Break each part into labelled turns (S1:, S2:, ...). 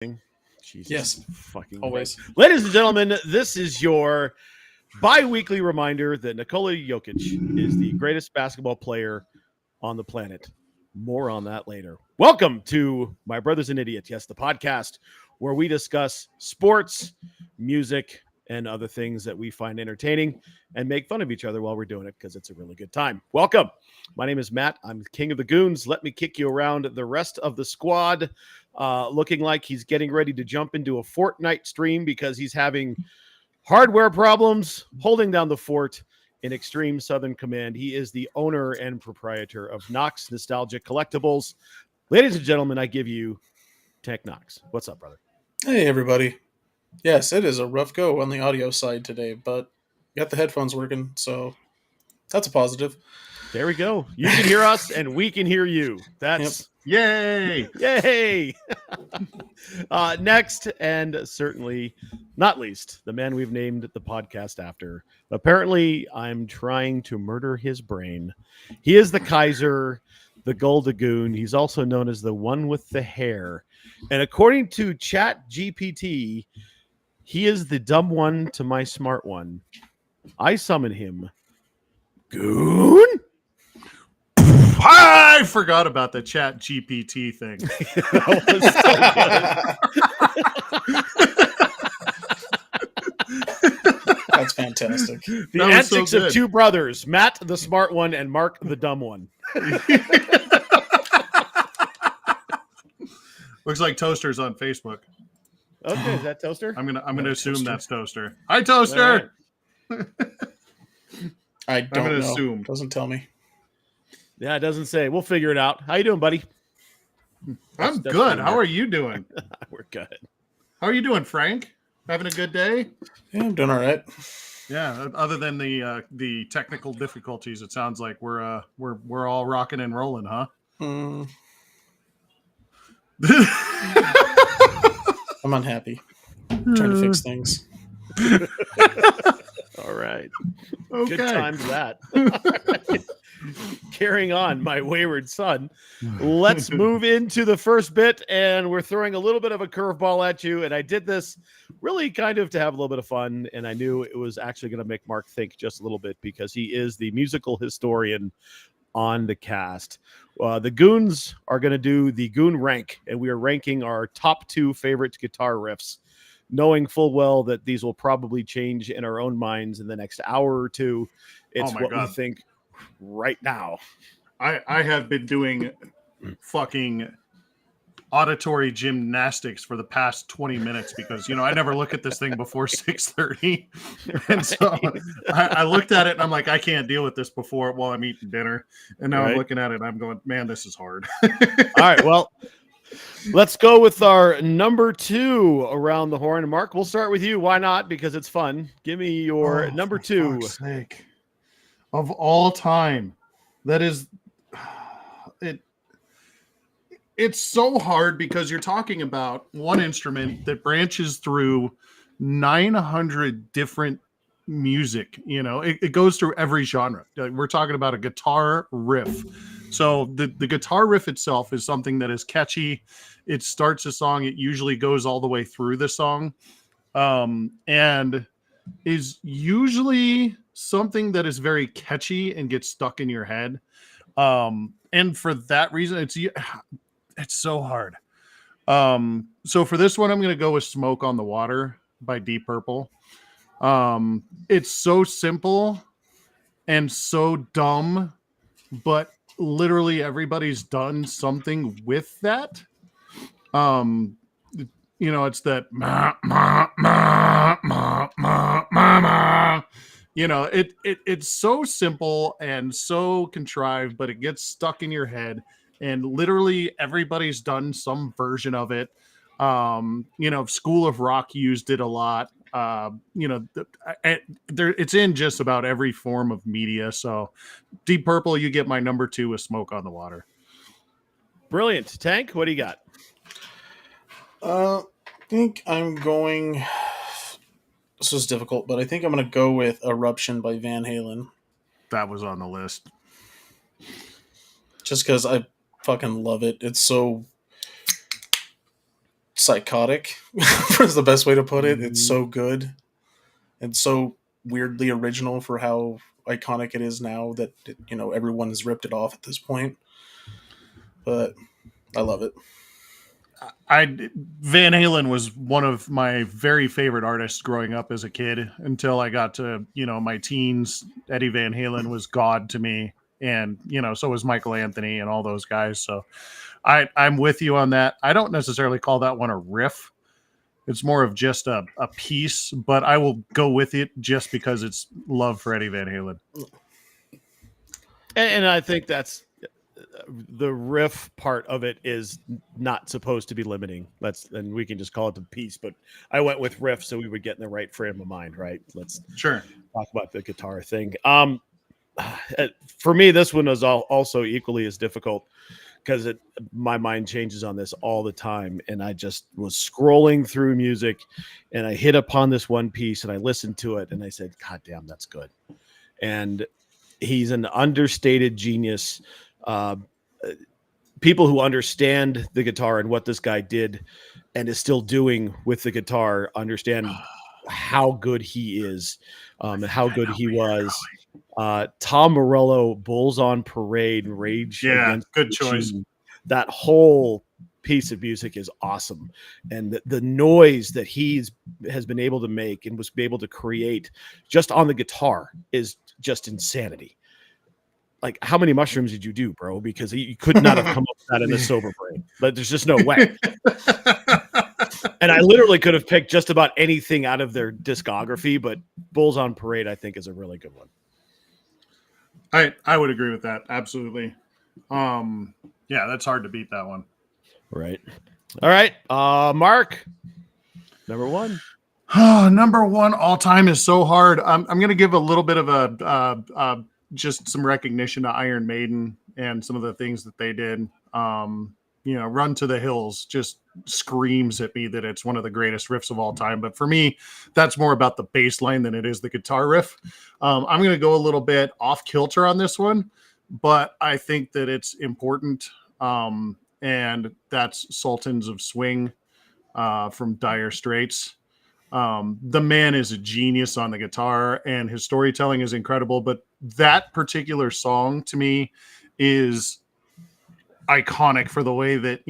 S1: Jesus
S2: Yes,
S1: fucking
S2: always.
S1: Christ. Ladies and gentlemen, this is your bi-weekly reminder that Nikola Jokic is the greatest basketball player on the planet. More on that later. Welcome to My Brothers and Idiots, yes, the podcast where we discuss sports, music, and other things that we find entertaining and make fun of each other while we're doing it because it's a really good time. Welcome. My name is Matt. I'm King of the Goons. Let me kick you around the rest of the squad, looking like he's getting ready to jump into a Fortnite stream because he's having hardware problems holding down the fort in Extreme Southern Command. He is the owner and proprietor of Knox Nostalgic Collectibles. Ladies and gentlemen, I give you Tank Knox. What's up, brother?
S2: Hey, everybody. Yes, it is a rough go on the audio side today, but got the headphones working, so that's a positive.
S1: There we go. You can hear us, and we can hear you. That's
S3: Yay!
S1: yay. Next, and certainly not least, the man we've named the podcast after. Apparently, I'm trying to murder his brain. He is the Kaiser, the Goldagoon. He's also known as the one with the hair. And according to Chat GPT, he is the dumb one to my smart one. I summon him. Goon?
S3: I forgot about the Chat GPT thing.
S2: That's fantastic.
S1: The
S3: That was so
S1: antics of
S3: good.
S1: two brothers, Matt the smart one and Mark the dumb one.
S3: Looks like Toaster's on Facebook.
S1: Okay, is that Toaster?
S3: I'm gonna
S2: Yeah,
S3: assume
S2: Toaster.
S3: that's Toaster. Hi, Toaster.
S2: I don't
S3: gonna
S2: know.
S3: assume.
S2: Doesn't tell me.
S1: Yeah, it doesn't say. We'll figure it out. How you doing, buddy?
S3: I'm
S1: That's
S3: good.
S1: fine,
S3: How
S1: Mark.
S3: are you doing?
S1: We're good.
S3: How are you doing, Frank? Having a good day?
S2: Yeah, I'm doing all right.
S3: Yeah. Other than the technical difficulties, it sounds like we're all rocking and rolling, huh?
S2: Mm, I'm unhappy. Trying to fix things.
S1: All right.
S3: Okay.
S1: Good times that. Carrying on, my wayward son. Let's move into the first bit, and we're throwing a little bit of a curveball at you. And I did this really kind of to have a little bit of fun, and I knew it was actually going to make Mark think just a little bit because he is the musical historian on the cast. The Goons are going to do the Goon rank, and we are ranking our top two favorite guitar riffs, knowing full well that these will probably change in our own minds in the next hour or two. It's
S3: Oh my
S1: what we
S3: God.
S1: think right now.
S3: I have been doing fucking auditory gymnastics for the past 20 minutes because I never look at this thing before 6:30, and so I looked at it and I'm like, I can't deal with this before while I'm eating dinner, and now
S1: Right.
S3: I'm looking at it and I'm going, man, this is hard.
S1: All right, well, let's go with our number two around the horn. Mark, we'll start with you. Why not? Because it's fun. Give me your
S3: Oh,
S1: number
S3: for
S1: two.
S3: fuck's sake. Of all time, that is it. It's so hard because you're talking about one instrument that branches through 900 different music. It goes through every genre. Like, we're talking about a guitar riff. So the guitar riff itself is something that is catchy. It starts a song. It usually goes all the way through the song, and is usually something that is very catchy and gets stuck in your head. And for that reason, it's so hard. So for this one, I'm going to go with Smoke on the Water by Deep Purple. It's so simple and so dumb, but literally everybody's done something with that. It's that ma, ma, ma, ma, ma, ma, ma. It's so simple and so contrived, but it gets stuck in your head, and literally everybody's done some version of it. School of Rock used it a lot. It's in just about every form of media. So Deep Purple, you get my number two with Smoke on the Water.
S1: Brilliant. Tank, what do you got?
S2: I think I'm going. This was difficult, but I think I'm going to go with Eruption by Van Halen.
S3: That was on the list.
S2: Just because I fucking love it. It's so psychotic is the best way to put it. It's so good and so weirdly original for how iconic it is now that everyone has ripped it off at this point. But I love it.
S3: Van Halen was one of my very favorite artists growing up as a kid until I got to, my teens. Eddie Van Halen was God to me. And, so was Michael Anthony and all those guys. So I'm with you on that. I don't necessarily call that one a riff. It's more of just a piece, but I will go with it just because it's love for Eddie Van Halen.
S1: And I think that's the riff part of it is not supposed to be limiting. And we can just call it the piece, but I went with riff so we would get in the right frame of mind, right? Let's
S3: sure
S1: talk about the guitar thing. For me, this one was also equally as difficult because my mind changes on this all the time. And I just was scrolling through music and I hit upon this one piece and I listened to it and I said, God damn, that's good. And he's an understated genius. People who understand the guitar and what this guy did and is still doing with the guitar understand how good he is, and how good he was. Tom Morello, Bulls on Parade, Rage Against
S3: good
S1: the
S3: choice.
S1: Machine. That whole piece of music is awesome, and the noise that has been able to make and was able to create just on the guitar is just insanity. Like, how many mushrooms did you do, bro? Because you could not have come up with that in a sober brain. But there's just no way. And I literally could have picked just about anything out of their discography, but Bulls on Parade, I think, is a really good one.
S3: I would agree with that. Absolutely. Yeah, that's hard to beat that one.
S1: Right. All right. Mark, number one.
S3: Number one all time is so hard. I'm going to give a little bit of a just some recognition to Iron Maiden and some of the things that they did. Run to the Hills just screams at me that it's one of the greatest riffs of all time. But for me, that's more about the bass line than it is the guitar riff. I'm going to go a little bit off kilter on this one, but I think that it's important. And that's Sultans of Swing from Dire Straits. The man is a genius on the guitar and his storytelling is incredible, but that particular song to me is iconic for the way that,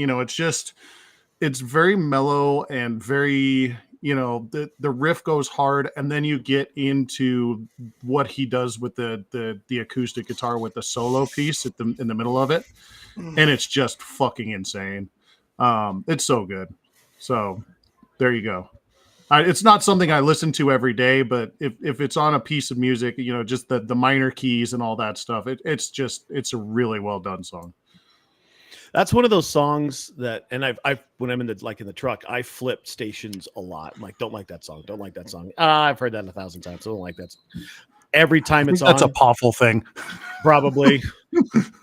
S3: it's very mellow and very, the riff goes hard. And then you get into what he does with the acoustic guitar with the solo piece in the middle of it. And it's just fucking insane. It's so good. So there you go. It's not something I listen to every day, but if it's on a piece of music, just the minor keys and all that stuff, it's a really well done song.
S1: That's one of those songs that, and I've when I'm in the truck, I flip stations a lot. I'm like, don't like that song. Don't like that song. I've heard that 1,000 times. I don't like that. Every time it's on,
S3: that's a Poffel thing,
S1: probably.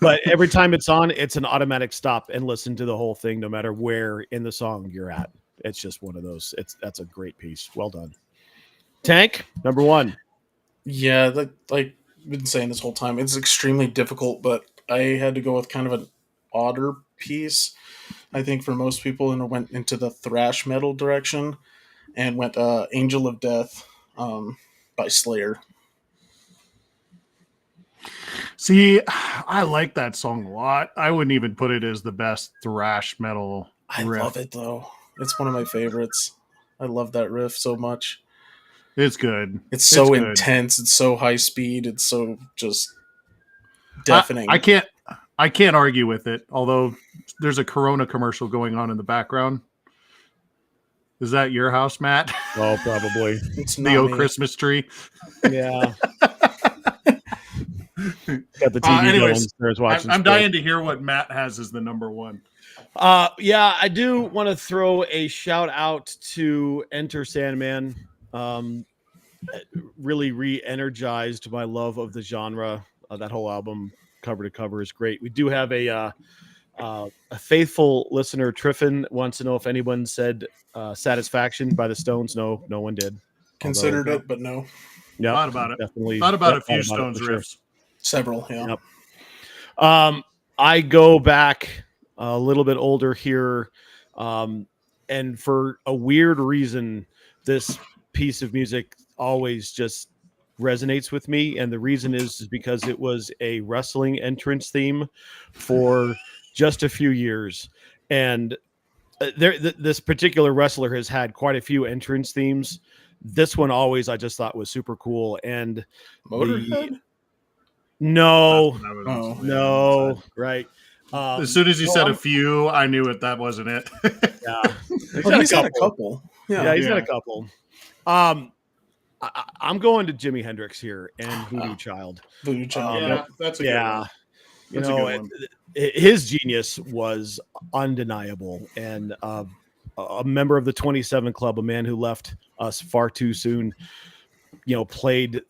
S1: But every time it's on, it's an automatic stop and listen to the whole thing, no matter where in the song you're at. It's just one of those. That's a great piece. Well done. Tank, number one.
S2: Yeah, like I've been saying this whole time, it's extremely difficult, but I had to go with kind of an odder piece, I think, for most people, and went into the thrash metal direction and went Angel of Death by Slayer.
S3: See, I like that song a lot. I wouldn't even put it as the best thrash metal riff.
S2: I love it, though. It's one of my favorites. I love that riff so much.
S3: It's good.
S2: It's so intense. It's so high speed. It's so just deafening.
S3: I can't argue with it, although there's a Corona commercial going on in the background. Is that your house, Matt?
S1: Oh, probably.
S2: It's
S3: the old Christmas tree.
S1: Yeah. Got the TV downstairs watching.
S3: I'm dying to hear what Matt has as the number one.
S1: Yeah, I do want to throw a shout out to Enter Sandman. Really re-energized my love of the genre. That whole album, cover to cover, is great. We do have a faithful listener, Triffin, wants to know if anyone said "Satisfaction" by the Stones. No one did.
S2: Considered it, but no.
S1: Yeah,
S3: thought about it.
S1: Definitely
S3: thought about a few Stones riffs.
S1: Sure.
S2: Several, yeah.
S1: Yep. I go back a little bit older here. and for a weird reason, this piece of music always just resonates with me. And the reason is because it was a wrestling entrance theme for just a few years. And this particular wrestler has had quite a few entrance themes. This one always I just thought was super cool. And
S2: Motorhead?
S1: no,
S3: That's what I was
S2: Oh.
S3: saying.
S1: no, right.
S3: As soon as you
S1: no,
S3: said
S1: I'm-
S3: a few, I knew that wasn't it.
S1: yeah,
S2: He's had a couple.
S1: Yeah, he's got
S3: Yeah.
S1: a couple. I'm going to Jimi Hendrix here and Voodoo Child.
S2: Voodoo Child.
S3: Yeah, that's a good
S1: Yeah,
S3: one.
S1: you
S3: That's a
S1: know,
S3: good one.
S1: his genius was undeniable, and a member of the 27 Club, a man who left us far too soon, played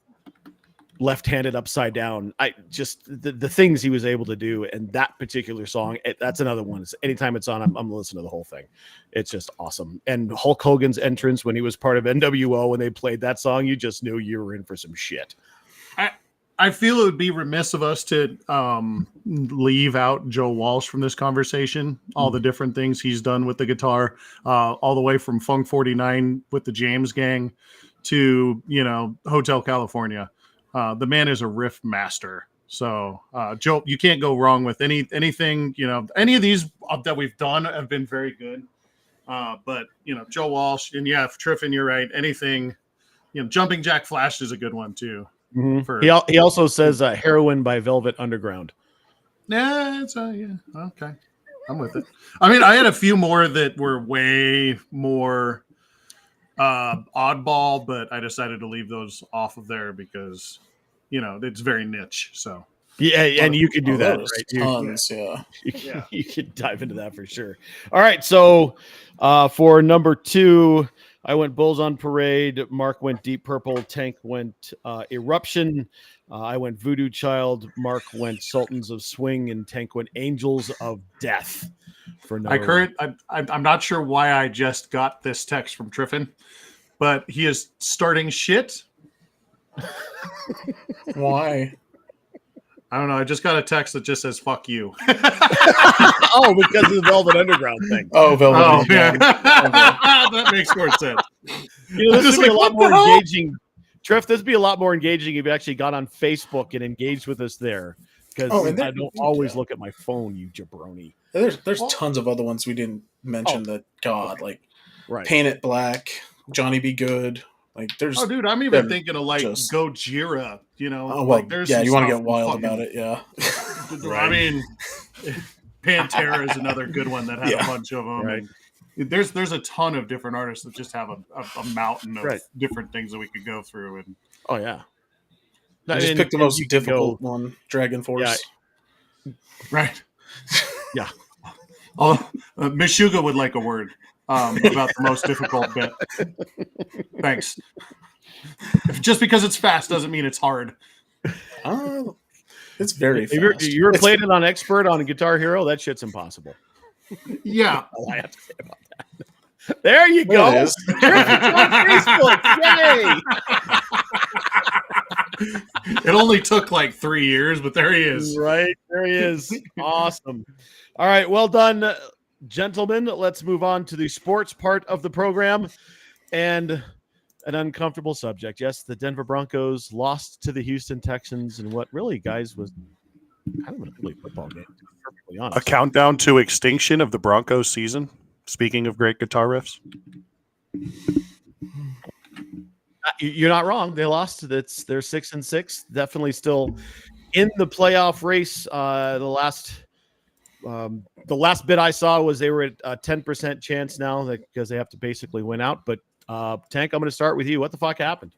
S1: left-handed upside down. I just the things he was able to do, and that particular song, that's another one. Anytime it's on, I'm listening to the whole thing. It's just awesome. And Hulk Hogan's entrance when he was part of NWO, when they played that song, you just knew you were in for some shit.
S3: I feel it would be remiss of us to leave out Joe Walsh from this conversation. All the different things he's done with the guitar, all the way from Funk 49 with the James Gang to, Hotel California. The man is a riff master. So, Joe, you can't go wrong with anything. Any of these that we've done have been very good. But Joe Walsh, and yeah, Triffin, you're right. Anything, Jumping Jack Flash is a good one too.
S1: Mm-hmm. He also says Heroin by Velvet Underground.
S3: Yeah, okay. I'm with it. I mean, I had a few more that were way more oddball, but I decided to leave those off of there because it's very niche. So
S1: yeah, and you could do that, right?
S2: Tons,
S1: You could dive into that for sure. All right, so for number 2, I went Bulls on Parade. Mark went Deep Purple. Tank went Eruption. I went Voodoo Child. Mark went Sultans of Swing, and Tank went Angels of Death. For number
S3: I'm not sure why I just got this text from Triffin, but he is starting shit.
S2: Why?
S3: I don't know. I just got a text that just says "fuck you."
S1: Oh, because of the Velvet Underground thing.
S2: Oh, Velvet
S3: Oh,
S2: Underground.
S3: yeah. That makes more sense.
S1: This
S3: Just
S1: would be a
S3: like,
S1: lot
S3: what the
S1: more
S3: hell?
S1: engaging. Treff, this would be a lot more engaging if you actually got on Facebook and engaged with us there. Because
S2: and
S1: I don't always look at my phone, you jabroni.
S2: There's tons of other ones we didn't mention that, God, like
S1: Right.
S2: Paint It Black, Johnny Be Good. Like, there's.
S3: Oh, dude, I'm even
S2: they're
S3: thinking of like
S2: just-
S3: Gojira.
S2: Oh, well,
S3: like there's
S2: yeah,
S3: some
S2: you want to
S3: stuff
S2: get wild
S3: fucking-
S2: about it, yeah.
S3: I mean, Pantera is another good one that had
S2: Yeah.
S3: a bunch of them.
S1: Right.
S3: And there's a ton of different artists that just have a mountain of
S1: Right.
S3: different things that we could go through. And
S1: Oh, yeah.
S2: I just picked the most difficult one, Dragon Force.
S3: right,
S1: Yeah.
S3: Oh, Meshuggah would like a word about the most difficult bit. Thanks. Just because it's fast doesn't mean it's hard.
S2: It's very
S1: If you
S2: fast.
S1: ever played it on Expert on Guitar Hero, that shit's impossible.
S3: Yeah.
S1: All I have to say about that. There you go.
S2: There it is.
S1: It's on Facebook. Yay!
S3: It only took like 3 years, but there he is.
S1: Right. There he is. Awesome. All right. Well done, gentlemen. Let's move on to the sports part of the program and an uncomfortable subject. Yes, the Denver Broncos lost to the Houston Texans in what really, guys, was kind of an ugly football game, to be perfectly honest.
S4: A countdown to extinction of the Broncos season. Speaking of great guitar riffs.
S1: You're not wrong. They lost. They're 6-6. Definitely still in the playoff race. The last bit I saw was they were at a 10% chance now because they have to basically win out. But Tank, I'm going to start with you. What the fuck happened?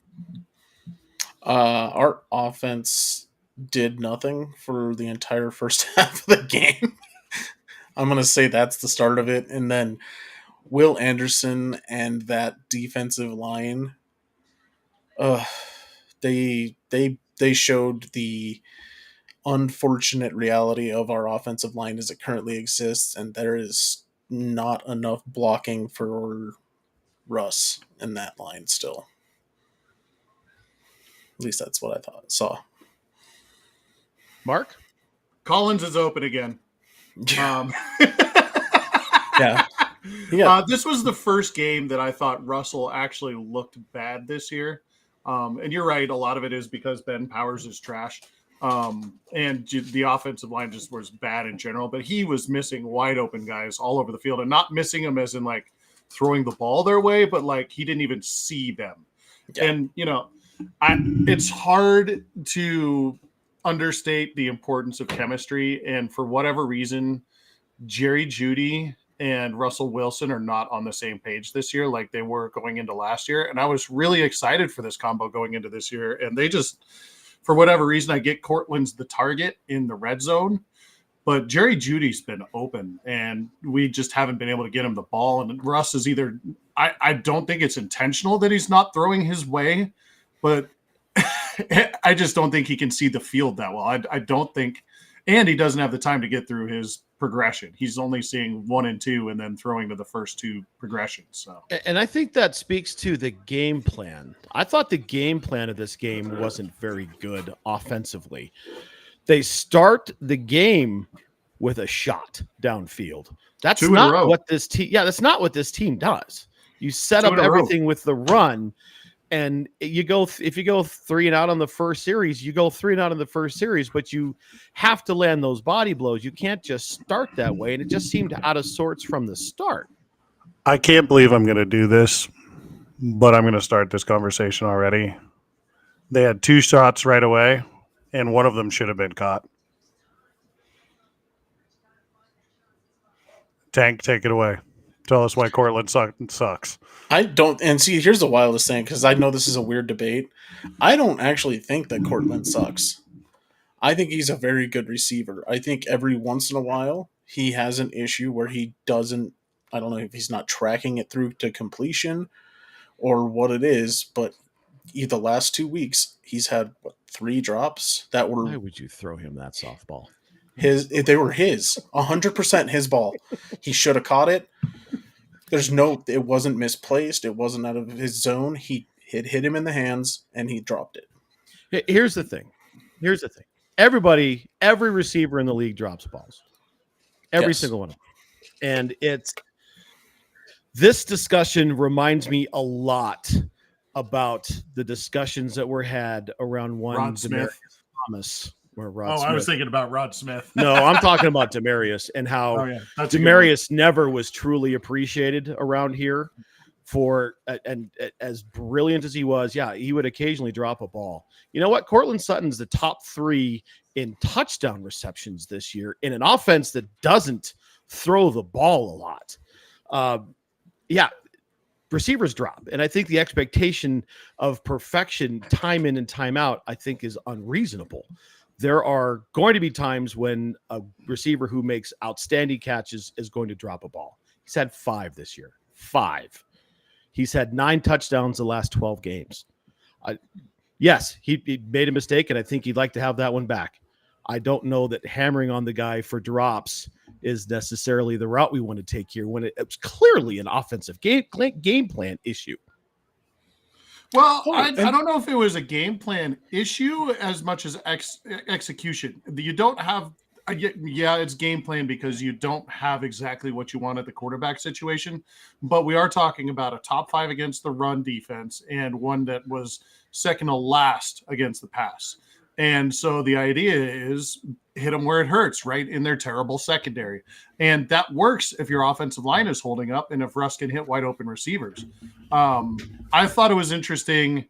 S2: Our offense did nothing for the entire first half of the game. I'm going to say that's the start of it. And then Will Anderson and that defensive line, they showed the unfortunate reality of our offensive line as it currently exists, and there is not enough blocking for Russ in that line still. At least that's what I saw.
S1: Mark?
S3: Collins is open again.
S2: Yeah. Yeah,
S3: This was the first game that I thought Russell actually looked bad this year. And you're right, a lot of it is because Ben Powers is trash. And the offensive line just was bad in general, but he was missing wide open guys all over the field, and not missing them as in like throwing the ball their way, but like he didn't even see them.
S2: Yeah.
S3: And it's hard to understate the importance of chemistry, and for whatever reason, Jerry Jeudy and Russell Wilson are not on the same page this year like they were going into last year. And I was really excited for this combo going into this year. And they just, for whatever reason, I get Cortland's the target in the red zone, but Jerry Judy's been open and we just haven't been able to get him the ball. And Russ is either, I don't think it's intentional that he's not throwing his way, but I just don't think he can see the field that well. I don't think, and he doesn't have the time to get through his progression. He's only seeing 1 and 2 and then throwing to the first 2 progressions. So,
S1: and I think that speaks to the game plan. I thought the game plan of this game wasn't very good offensively. They start the game with a shot downfield. That's
S3: 2 in a
S1: not
S3: row.
S1: what this team. Yeah, that's not what this team does. You set
S3: 2
S1: up
S3: in a row.
S1: everything with the run, and you go. If you go 3 and out on the first series, you go 3 and out on the first series. But you have to land those body blows. You can't just start that way, and it just seemed out of sorts from the start.
S4: I can't believe I'm going to do this, but I'm going to start this conversation already. They had 2 shots right away, and one of them should have been caught. Tank, take it away. Tell us why Cortland sucks.
S2: I don't, and see, here's the wildest thing, because I know this is a weird debate. I don't actually think that Cortland sucks. I think he's a very good receiver. I think every once in a while he has an issue where he doesn't, I don't know if he's not tracking it through to completion or what it is, but the last 2 weeks he's had 3 drops that
S1: Why
S2: were
S1: would you throw him that softball?
S2: they were his 100% his ball. He should have caught it. It wasn't misplaced. It wasn't out of his zone. He hit him in the hands and he dropped it.
S1: Here's the thing. Every receiver in the league drops balls. Every
S2: Yes.
S1: single one of them. And this discussion reminds me a lot about the discussions that were had around one
S3: Rod Smith.
S1: Demaryius Thomas. Or Rod
S3: I
S1: Smith.
S3: was thinking about Rod Smith.
S1: No, I'm talking about Demarius and how
S3: That's a good one.
S1: Demarius never was truly appreciated around here for, and as brilliant as he was, yeah, he would occasionally drop a ball. You know what? Cortland Sutton's the top 3 in touchdown receptions this year in an offense that doesn't throw the ball a lot. Receivers drop. And I think the expectation of perfection time in and time out, I think, is unreasonable. There are going to be times when a receiver who makes outstanding catches is going to drop a ball. He's had 5 this year. 5. He's had 9 touchdowns the last 12 games. Yes, he made a mistake, and I think he'd like to have that one back. I don't know that hammering on the guy for drops is necessarily the route we want to take here when it's clearly an offensive game plan issue.
S3: Well, I don't know if it was a game plan issue as much as execution. You don't have, it's game plan because you don't have exactly what you want at the quarterback situation. But we are talking about a top 5 against the run defense and one that was second to last against the pass. And so the idea is hit them where it hurts, right in their terrible secondary. And that works if your offensive line is holding up and if Russ can hit wide open receivers. I thought it was interesting.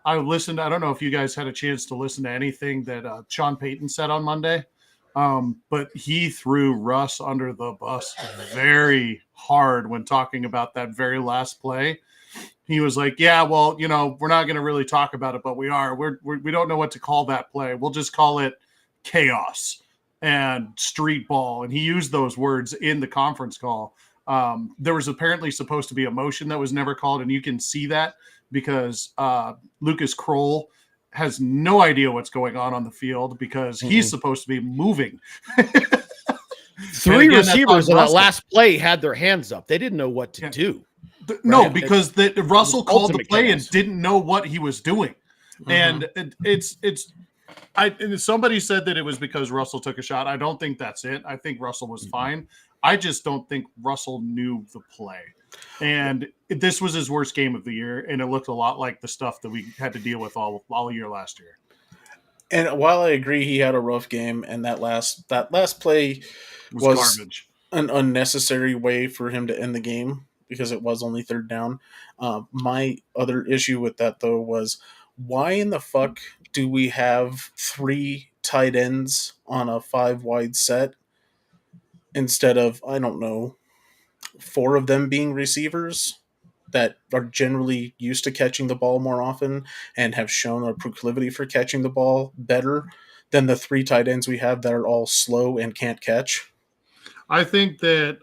S3: I listened. I don't know if you guys had a chance to listen to anything that Sean Payton said on Monday, but he threw Russ under the bus very hard when talking about that very last play. He was like, yeah, well, we're not going to really talk about it, but we are. We don't know what to call that play. We'll just call it chaos and street ball. And he used those words in the conference call. There was apparently supposed to be a motion that was never called, and you can see that because Lucas Kroll has no idea what's going on the field because he's supposed to be moving.
S1: 3
S3: again,
S1: receivers on that
S3: Russell.
S1: last play had their hands up. They didn't know what to do.
S3: No,
S1: Right.
S3: because Russell called the
S1: ultimate
S3: play
S1: chaos.
S3: and didn't know what he was doing. And and somebody said that it was because Russell took a shot. I don't think that's it. I think Russell was fine. I just don't think Russell knew the play. And this was his worst game of the year, and it looked a lot like the stuff that we had to deal with all year last year.
S2: And while I agree he had a rough game, and that last play
S3: It
S2: was
S3: garbage.
S2: an unnecessary way for him to end the game because it was only third down. My other issue with that, though, was why in the fuck do we have 3 tight ends on a 5 wide set instead of, I don't know, 4 of them being receivers that are generally used to catching the ball more often and have shown a proclivity for catching the ball better than the 3 tight ends we have that are all slow and can't catch?
S3: I think that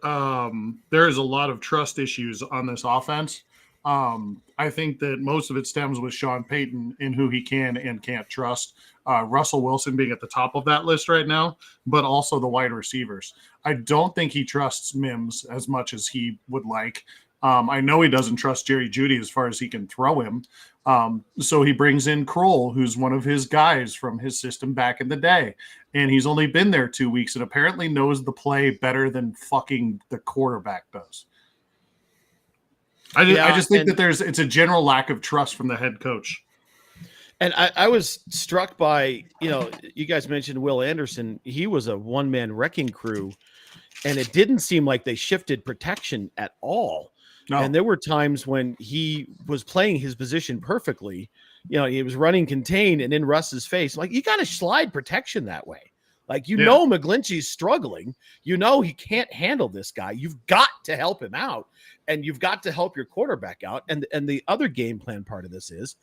S3: there's a lot of trust issues on this offense. I think that most of it stems with Sean Payton in who he can and can't trust. Russell Wilson being at the top of that list right now, but also the wide receivers. I don't think he trusts Mims as much as he would like. I know he doesn't trust Jerry Jeudy as far as he can throw him. So he brings in Kroll, who's one of his guys from his system back in the day. And he's only been there 2 weeks and apparently knows the play better than fucking the quarterback does. I just think that it's a general lack of trust from the head coach.
S1: And I was struck by, you guys mentioned Will Anderson. He was a one-man wrecking crew, and it didn't seem like they shifted protection at all. No. And there were times when he was playing his position perfectly. He was running contained and in Russ's face. Like, you got to slide protection that way. Like, know McGlinchey's struggling. He can't handle this guy. You've got to help him out, and you've got to help your quarterback out. And the other game plan part of this is,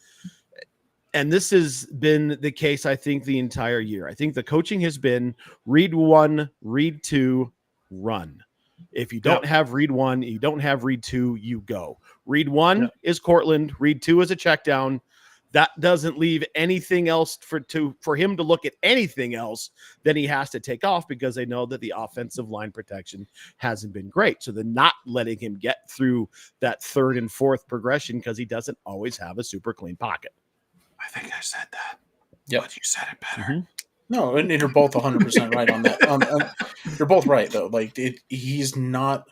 S1: and this has been the case, I think, the entire year. I think the coaching has been read 1, read 2, run. If you don't have read 1, you don't have read 2, you go. Read 1 is Cortland. Read 2 is a check down. That doesn't leave anything else for him to look at anything else. Then he has to take off because they know that the offensive line protection hasn't been great. So they're not letting him get through that 3rd and 4th progression because he doesn't always have a super clean pocket.
S3: I think I said that.
S2: Yeah,
S3: but you said it better.
S2: Mm-hmm. No, and you're both 100% right on that. You're both right, though. Like, he's not.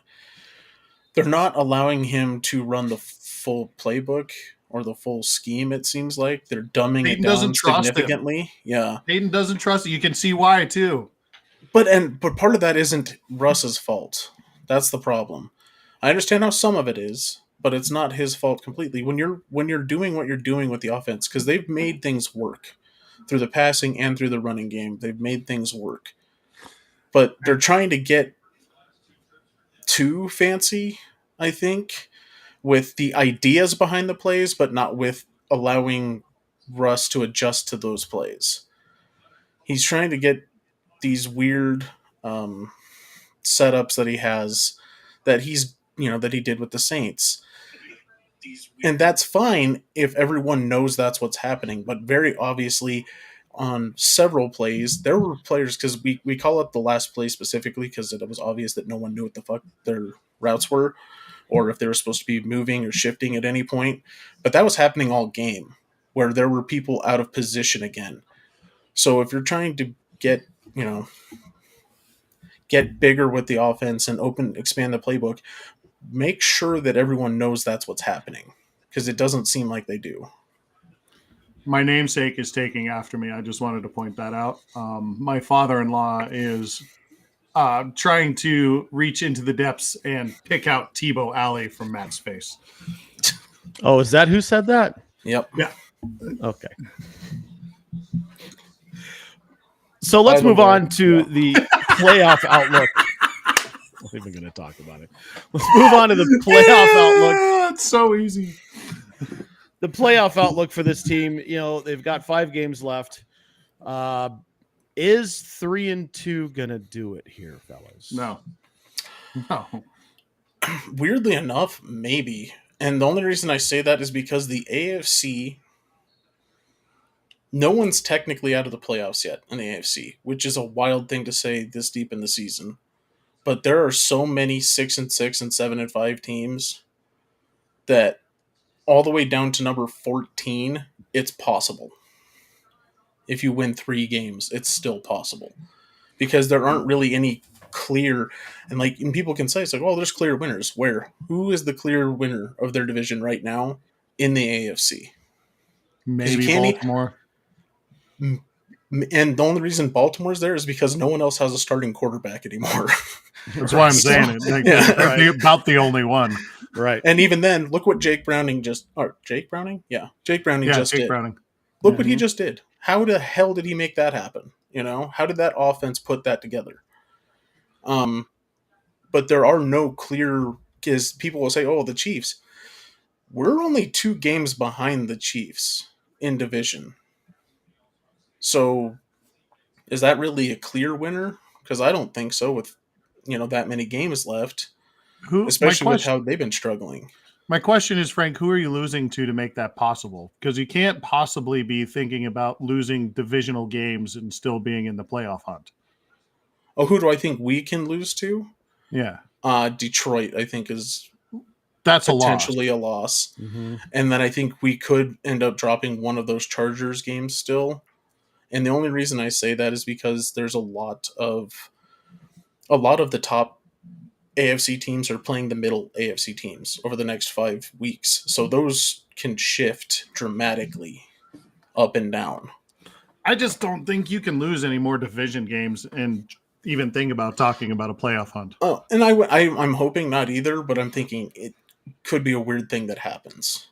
S2: They're not allowing him to run the full playbook or the full scheme. It seems like they're dumbing Peyton it down significantly. Him. Yeah,
S3: Peyton doesn't trust it. You can see why too.
S2: But part of that isn't Russ's fault. That's the problem. I understand how some of it is, but it's not his fault completely. When you're doing what you're doing with the offense, because they've made things work. Through the passing and through the running game, they've made things work. But they're trying to get too fancy, I think, with the ideas behind the plays, but not with allowing Russ to adjust to those plays. He's trying to get these weird setups that he has, that he did with the Saints. And that's fine if everyone knows that's what's happening, but very obviously on several plays, there were players, because we call it the last play specifically because it was obvious that no one knew what the fuck their routes were or if they were supposed to be moving or shifting at any point. But that was happening all game where there were people out of position again. So if you're trying to get bigger with the offense and expand the playbook, make sure that everyone knows that's what's happening, because it doesn't seem like they do.
S3: My namesake is taking after me. I just wanted to point that out. My father-in-law is trying to reach into the depths and pick out Tebow Alley from Matt's face.
S1: Oh, is that who said that?
S2: Yep.
S3: Yeah.
S1: Okay. So let's move on to the playoff outlook. I'm not even going to talk about it. Let's move on to the playoff outlook.
S3: It's so easy.
S1: The playoff outlook for this team, they've got 5 games left. Is 3-2 going to do it here, fellas?
S3: No.
S2: Weirdly enough, maybe. And the only reason I say that is because the AFC, no one's technically out of the playoffs yet in the AFC, which is a wild thing to say this deep in the season. But there are so many 6-6 and 7-5 teams that all the way down to number 14, it's possible. If you win 3 games, it's still possible. Because there aren't really any clear, and people can say it's like, oh, there's clear winners. Where? Who is the clear winner of their division right now in the AFC?
S3: Maybe
S2: you can't
S3: Baltimore.
S2: And the only reason Baltimore's there is because no one else has a starting quarterback anymore.
S3: That's why I'm saying it. Like, they're about the only one.
S1: Right.
S2: And even then, look what Jake Browning just did.
S3: Browning.
S2: Look what he just did. How the hell did he make that happen? How did that offense put that together? But there are no clear, because people will say, oh, the Chiefs. We're only 2 games behind the Chiefs in division. So is that really a clear winner? Because I don't think so with, that many games left, especially with how they've been struggling.
S3: My question is, Frank, who are you losing to make that possible? Because you can't possibly be thinking about losing divisional games and still being in the playoff hunt.
S2: Oh, who do I think we can lose to?
S3: Yeah.
S2: Detroit, I think, is
S3: potentially
S2: a loss.
S1: Mm-hmm.
S2: And then I think we could end up dropping one of those Chargers games still. And the only reason I say that is because there's a lot of the top AFC teams are playing the middle AFC teams over the next 5 weeks. So those can shift dramatically up and down.
S3: I just don't think you can lose any more division games and even think about talking about a playoff hunt.
S2: Oh, and I'm hoping not either, but I'm thinking it could be a weird thing that happens.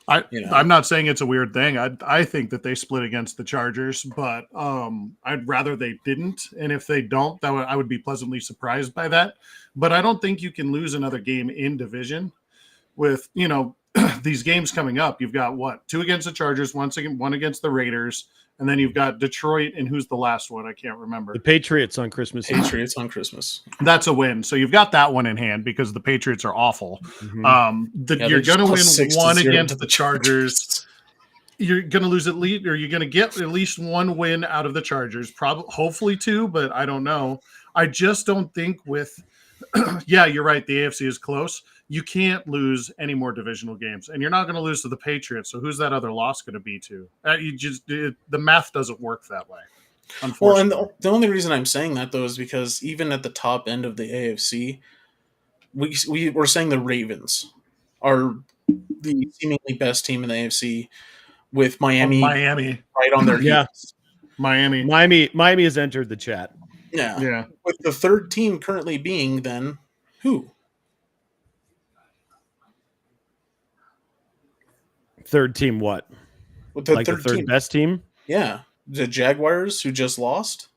S3: I'm not saying it's a weird thing. I think that they split against the Chargers, but I'd rather they didn't. And if they don't, I would be pleasantly surprised by that. But I don't think you can lose another game in division with, these games coming up. You've got 2 against the Chargers, one against the Raiders, and then you've got Detroit, and who's the last one? I can't remember.
S1: The Patriots on Christmas.
S3: That's a win. So you've got that one in hand because the Patriots are awful.
S1: Mm-hmm.
S3: You're going to win 1 against the Chargers. You're going to lose at least, or you're going to get at least 1 win out of the Chargers. Probably, hopefully 2, but I don't know. I just don't think with. Yeah, you're right. The AFC is close. You can't lose any more divisional games, and you're not going to lose to the Patriots. So who's that other loss going to be to? The math doesn't work that way. Unfortunately.
S2: Well, and the only reason I'm saying that though is because even at the top end of the AFC, we're saying the Ravens are the seemingly best team in the AFC, with Miami right on their heels.
S1: Miami has entered the chat.
S2: Yeah. With the third team currently being then who?
S1: Third team what?
S2: With the
S1: third
S2: team.
S1: Best team?
S2: Yeah. The Jaguars, who just lost.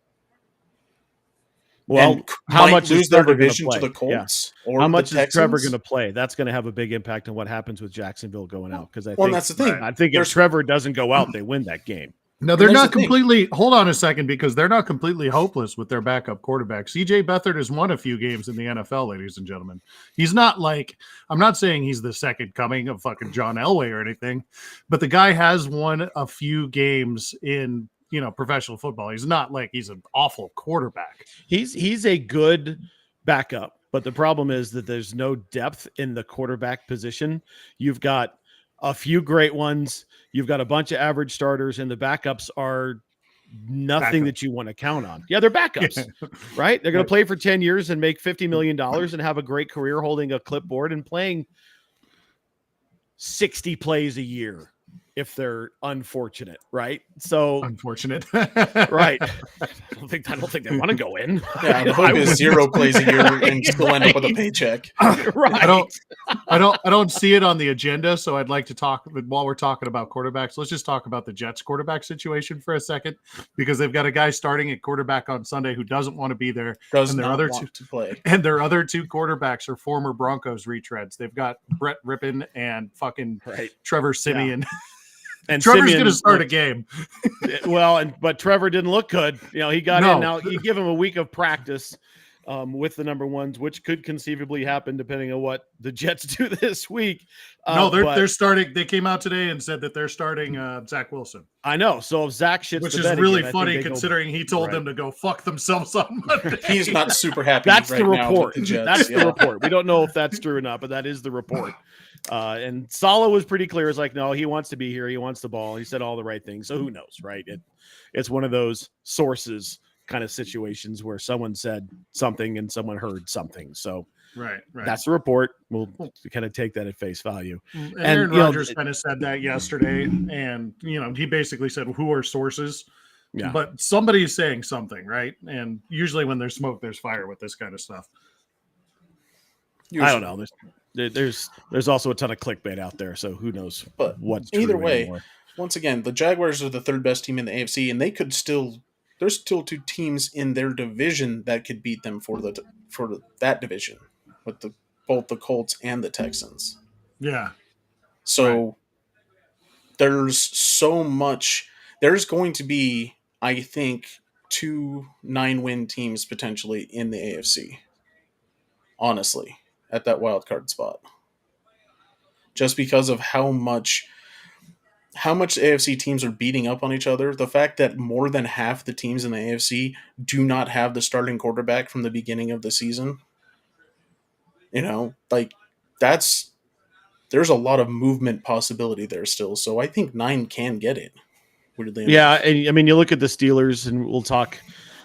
S1: Well, how much is
S2: their
S1: Trevor
S2: division
S1: play?
S2: to the Colts?
S1: Yeah.
S2: Or
S1: how much
S2: the
S1: is Trevor going to play? That's going to have a big impact on what happens with Jacksonville going out. Because
S2: that's the thing.
S1: I think if Trevor doesn't go out, they win that game.
S3: No, they're not completely. Hold on a second, because they're not completely hopeless with their backup quarterback. CJ Beathard has won a few games in the NFL, ladies and gentlemen. He's not like, I'm not saying he's the second coming of fucking John Elway or anything, but the guy has won a few games in, professional football. He's not like he's an awful quarterback.
S1: He's a good backup, but the problem is that there's no depth in the quarterback position. You've got a few great ones. You've got a bunch of average starters, and the backups are nothing that you want to count on. Yeah, they're backups, right? They're going to play for 10 years and make $50 million and have a great career holding a clipboard and playing 60 plays a year if they're unfortunate, right? So
S3: unfortunate,
S1: right? I don't think they want to go in.
S2: Yeah, the hope is 0 plays a year and still end up with a paycheck.
S1: Right.
S3: I don't see it on the agenda, so I'd like to talk while we're talking about quarterbacks. Let's just talk about the Jets quarterback situation for a second, because they've got a guy starting at quarterback on Sunday who doesn't want to be there.
S2: And their other two
S3: quarterbacks are former Broncos retreads. They've got Brett Rippon and fucking Trevor Siemian. Yeah.
S1: And
S3: Trevor's going to start a game.
S1: But Trevor didn't look good. He got in. Now you give him a week of practice with the number ones, which could conceivably happen depending on what the Jets do this week.
S3: They're starting. They came out today and said that they're starting Zach Wilson.
S1: I know. So if Zach shits,
S3: which is really funny considering he told them to go fuck themselves on Monday.
S2: He's not super happy.
S1: That's
S2: right
S1: the report.
S2: The Jets,
S1: that's the report. We don't know if that's true or not, but that is the report. And Saleh was pretty clear. It's like, no, he wants to be here. He wants the ball. He said all the right things. So who knows, right? It's one of those sources kind of situations where someone said something and someone heard something. So
S3: Right.
S1: that's the report. We'll kind of take that at face value.
S3: And Aaron Rodgers kind of said that yesterday, and he basically said, "Who are sources?"
S1: Yeah.
S3: But somebody's saying something, right? And usually, when there's smoke, there's fire with this kind of stuff.
S1: I don't know. There's also a ton of clickbait out there, so who knows?
S2: But
S1: what's
S2: either way,
S1: anymore.
S2: Once again, the Jaguars are the third best team in the AFC, and they could still. There's still two teams in their division that could beat them for that division, with both the Colts and the Texans.
S3: Yeah.
S2: So there's so much. There's going to be, I think, 2 9-win teams potentially in the AFC. Honestly, at that wild card spot, just because of how much AFC teams are beating up on each other. The fact that more than half the teams in the AFC do not have the starting quarterback from the beginning of the season. There's a lot of movement possibility there still. So I think 9 can get it.
S1: Yeah, and I mean, you look at the Steelers, and we'll talk.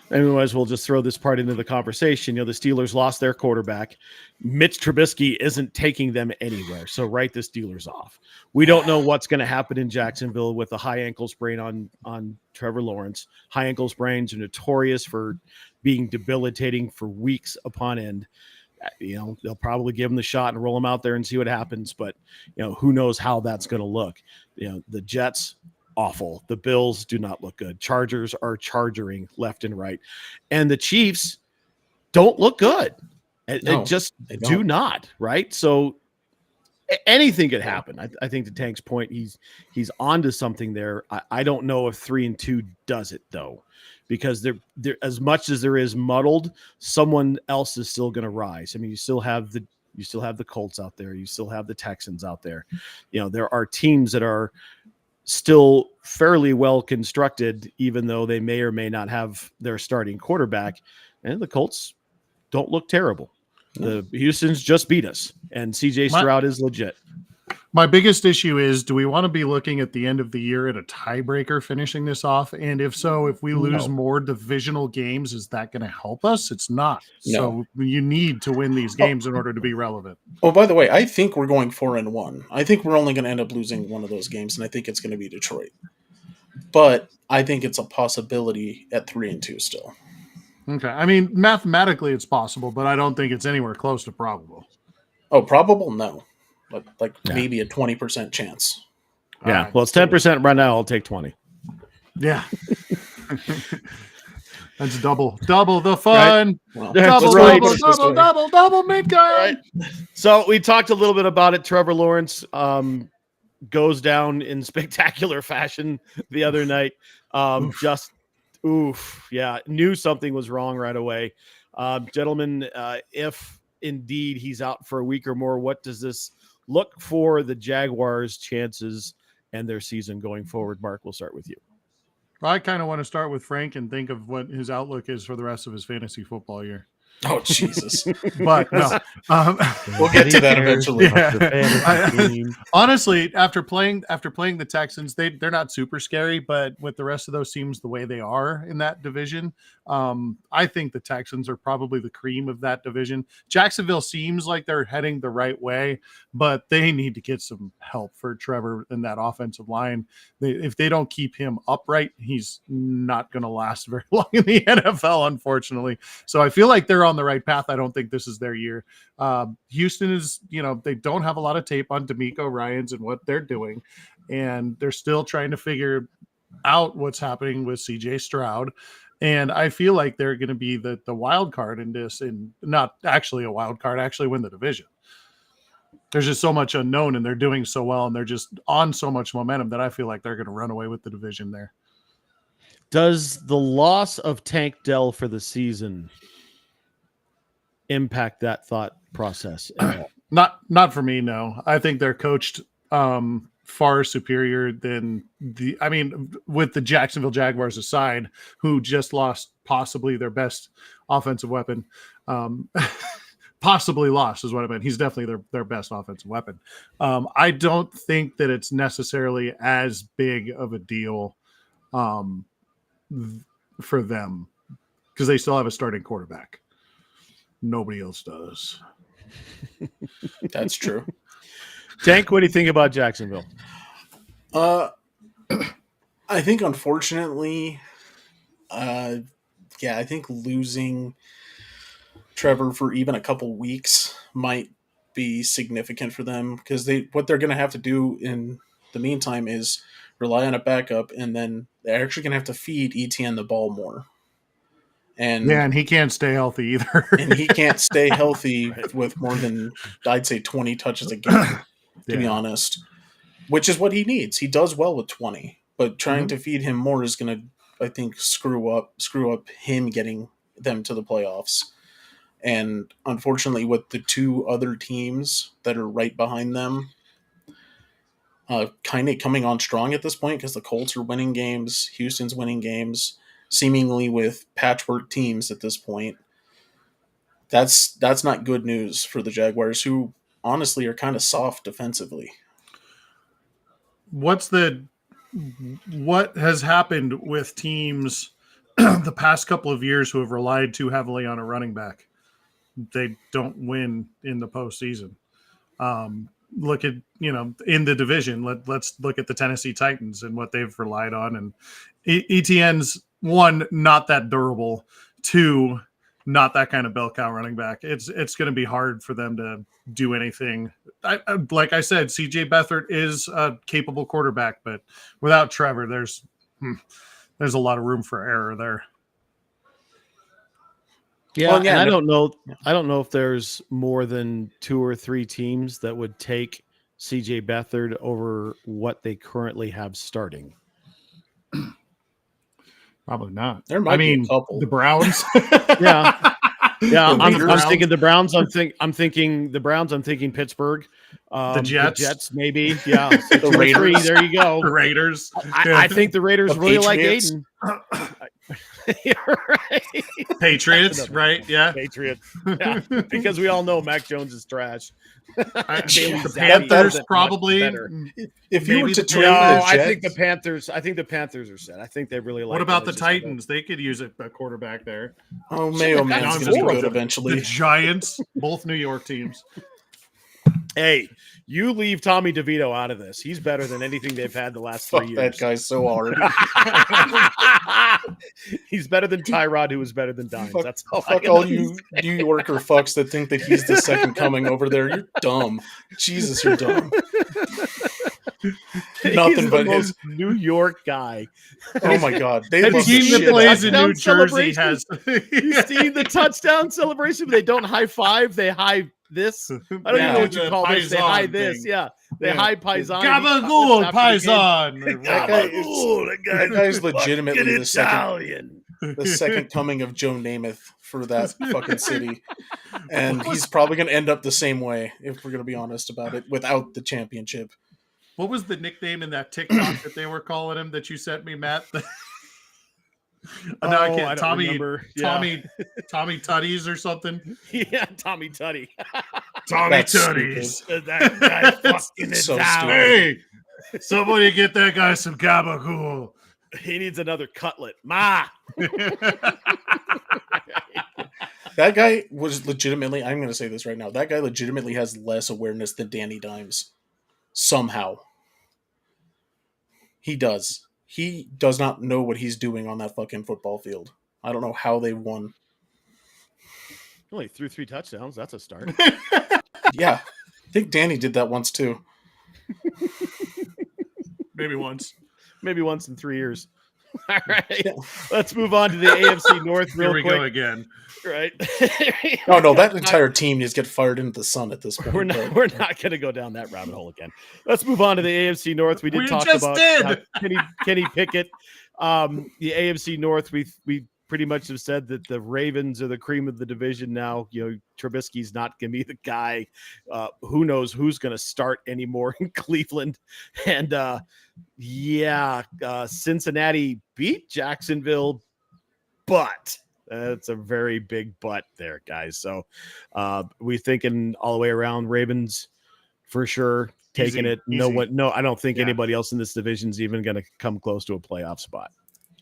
S1: And we might as well just throw this part into the conversation. The Steelers lost their quarterback. Mitch Trubisky isn't taking them anywhere. So write the Steelers off. We don't know what's going to happen in Jacksonville with a high ankle sprain on Trevor Lawrence. High ankle sprains are notorious for being debilitating for weeks upon end. They'll probably give him the shot and roll him out there and see what happens. But, who knows how that's going to look. The Jets, awful. The Bills do not look good. Chargers are charging left and right. And the Chiefs don't look good. They do not, right? So anything could happen. I think to Tank's point, he's onto something there. I don't know if 3-2 does it, though, because they're as much as there is muddled, someone else is still going to rise. I mean, you still have the Colts out there. You still have the Texans out there. There are teams that are still fairly well constructed, even though they may or may not have their starting quarterback. And the Colts don't look terrible. The Houston's just beat us, and CJ Stroud is legit.
S3: My biggest issue is, do we want to be looking at the end of the year at a tiebreaker finishing this off? And if so, if we lose more divisional games, is that going to help us? It's not. No. So you need to win these games in order to be relevant.
S2: Oh, by the way, I think we're going 4-1. I think we're only going to end up losing one of those games, and I think it's going to be Detroit. But I think it's a possibility at 3-2 still.
S3: Okay. I mean, mathematically it's possible, but I don't think it's anywhere close to probable.
S2: Oh, probable? No. But maybe a 20% chance.
S1: Yeah. Well, it's 10% right now. I'll take 20.
S3: Yeah. That's double the fun.
S1: Right?
S3: Well, double midgard.
S1: Right. So we talked a little bit about it. Trevor Lawrence goes down in spectacular fashion the other night. Knew something was wrong right away. Gentlemen, if indeed he's out for a week or more, what does this look for the Jaguars' chances and their season going forward? Mark, we'll start with you.
S3: I kind of want to start with Frank and think of what his outlook is for the rest of his fantasy football year.
S2: Oh, Jesus.
S3: But no.
S2: We'll get to that eventually.
S3: Yeah. Honestly, after playing the Texans, they're not super scary, but with the rest of those teams the way they are in that division, I think the Texans are probably the cream of that division. Jacksonville seems like they're heading the right way, but they need to get some help for Trevor in that offensive line. If they don't keep him upright, he's not going to last very long in the NFL, unfortunately. So I feel like they're on the right path. I don't think this is their year. Houston is, they don't have a lot of tape on D'Amico Ryans and what they're doing, and they're still trying to figure out what's happening with CJ Stroud. And I feel like they're going to be the wild card in this, and not actually a wild card, actually win the division. There's just so much unknown, and they're doing so well, and they're just on so much momentum that I feel like they're going to run away with the division there.
S1: Does the loss of Tank Dell for the season impact that thought process at all?
S3: Not for me, no. I think they're coached far superior than with the Jacksonville Jaguars aside, who just lost possibly their best offensive weapon. Possibly lost is what I meant. He's definitely their best offensive weapon. I don't think that it's necessarily as big of a deal for them. because they still have a starting quarterback. Nobody else does.
S2: That's true.
S1: Tank, what do you think about Jacksonville?
S2: I think unfortunately, I think losing Trevor for even a couple weeks might be significant for them, because what they're going to have to do in the meantime is rely on a backup, and then they're actually going to have to feed ETN the ball more.
S3: And he can't stay healthy either.
S2: And he can't stay healthy with more than, I'd say, 20 touches a game, to be honest, which is what he needs. He does well with 20, but trying to feed him more is going to, I think, screw up him getting them to the playoffs. And unfortunately, with the two other teams that are right behind them, kind of coming on strong at this point, because the Colts are winning games, Houston's winning games, seemingly with patchwork teams at this point. That's not good news for the Jaguars, who honestly are kind of soft defensively.
S3: What has happened with teams the past couple of years who have relied too heavily on a running back? They don't win in the postseason. Look at, in the division, let's look at the Tennessee Titans and what they've relied on. And ETN's, one, not that durable, two, not that kind of bell cow running back. It's going to be hard for them to do anything. Like I said, CJ Beathard is a capable quarterback, but without Trevor, there's a lot of room for error there.
S1: Yeah, and I don't know if there's more than 2 or 3 teams that would take CJ Beathard over what they currently have starting.
S3: Probably not.
S2: There might be a couple.
S3: The Browns.
S1: Yeah. I'm thinking the Browns. I'm thinking the Browns. I'm thinking Pittsburgh.
S3: The
S1: Jets, maybe. Yeah.
S2: The Raiders.
S1: There you go.
S3: The Raiders.
S1: I think the Raiders really
S2: Patriots.
S1: like Aiden. Right.
S3: Patriots, right? Yeah.
S1: Patriots. Yeah. Because we all know Mac Jones is trash.
S3: The Panthers probably.
S2: If you were to trade
S1: I think the Panthers. I think the Panthers are set. I think they really like.
S3: What about the Titans? They could use a quarterback there.
S2: Oh, Mayo Man's going to be good eventually.
S3: The Giants, both New York teams.
S1: Hey, you leave Tommy DeVito out of this. He's better than anything they've had the last 3 years.
S2: That guy's so hard.
S1: He's better than Tyrod, who was better than Dines. That's
S2: all you New Yorker fucks that think that he's the second coming over there. You're dumb. Jesus, you're dumb. Nothing but his
S1: New York guy.
S2: Oh my God! They
S3: the team that plays in New Jersey has.
S1: You see the touchdown celebration? They don't high five. They high this. I don't even know what you call this. They high this. Yeah. They high Paisan.
S3: Gabagool Paisan.
S2: That guy's legitimately the second coming of Joe Namath for that fucking city. And he's probably going to end up the same way, if we're going to be honest about it, without the championship.
S3: What was the nickname in that TikTok that they were calling him that you sent me, Matt? I can't. Tommy Tutties or something.
S1: Yeah, Tommy Tutty.
S3: Tommy Tutties.
S1: That guy fucking is
S2: So
S1: down.
S2: stupid.
S3: Hey, somebody get that guy some gabagool.
S1: He needs another cutlet. Ma.
S2: That guy was legitimately, I'm going to say this right now, that guy legitimately has less awareness than Danny Dimes. Somehow. He does. He does not know what he's doing on that fucking football field. I don't know how they won.
S1: Only threw 3 touchdowns. That's a start.
S2: Yeah. I think Danny did that once too.
S3: Maybe once.
S1: Maybe once in 3 years. All right. Yeah. Let's move on to the AFC North real quick.
S3: Here we go again.
S1: Right.
S2: No, that entire team needs to get fired into the sun at this point.
S1: We're not going to go down that rabbit hole again. Let's move on to the AFC North. We talk about Kenny Pickett. The AFC North, we pretty much have said that the Ravens are the cream of the division now. Trubisky's not going to be the guy. Who knows who's going to start anymore in Cleveland. And Cincinnati beat Jacksonville, but it's a very big but there, guys. So we thinking all the way around Ravens for sure, taking it. Easy. No, I don't think anybody else in this division is even going to come close to a playoff spot.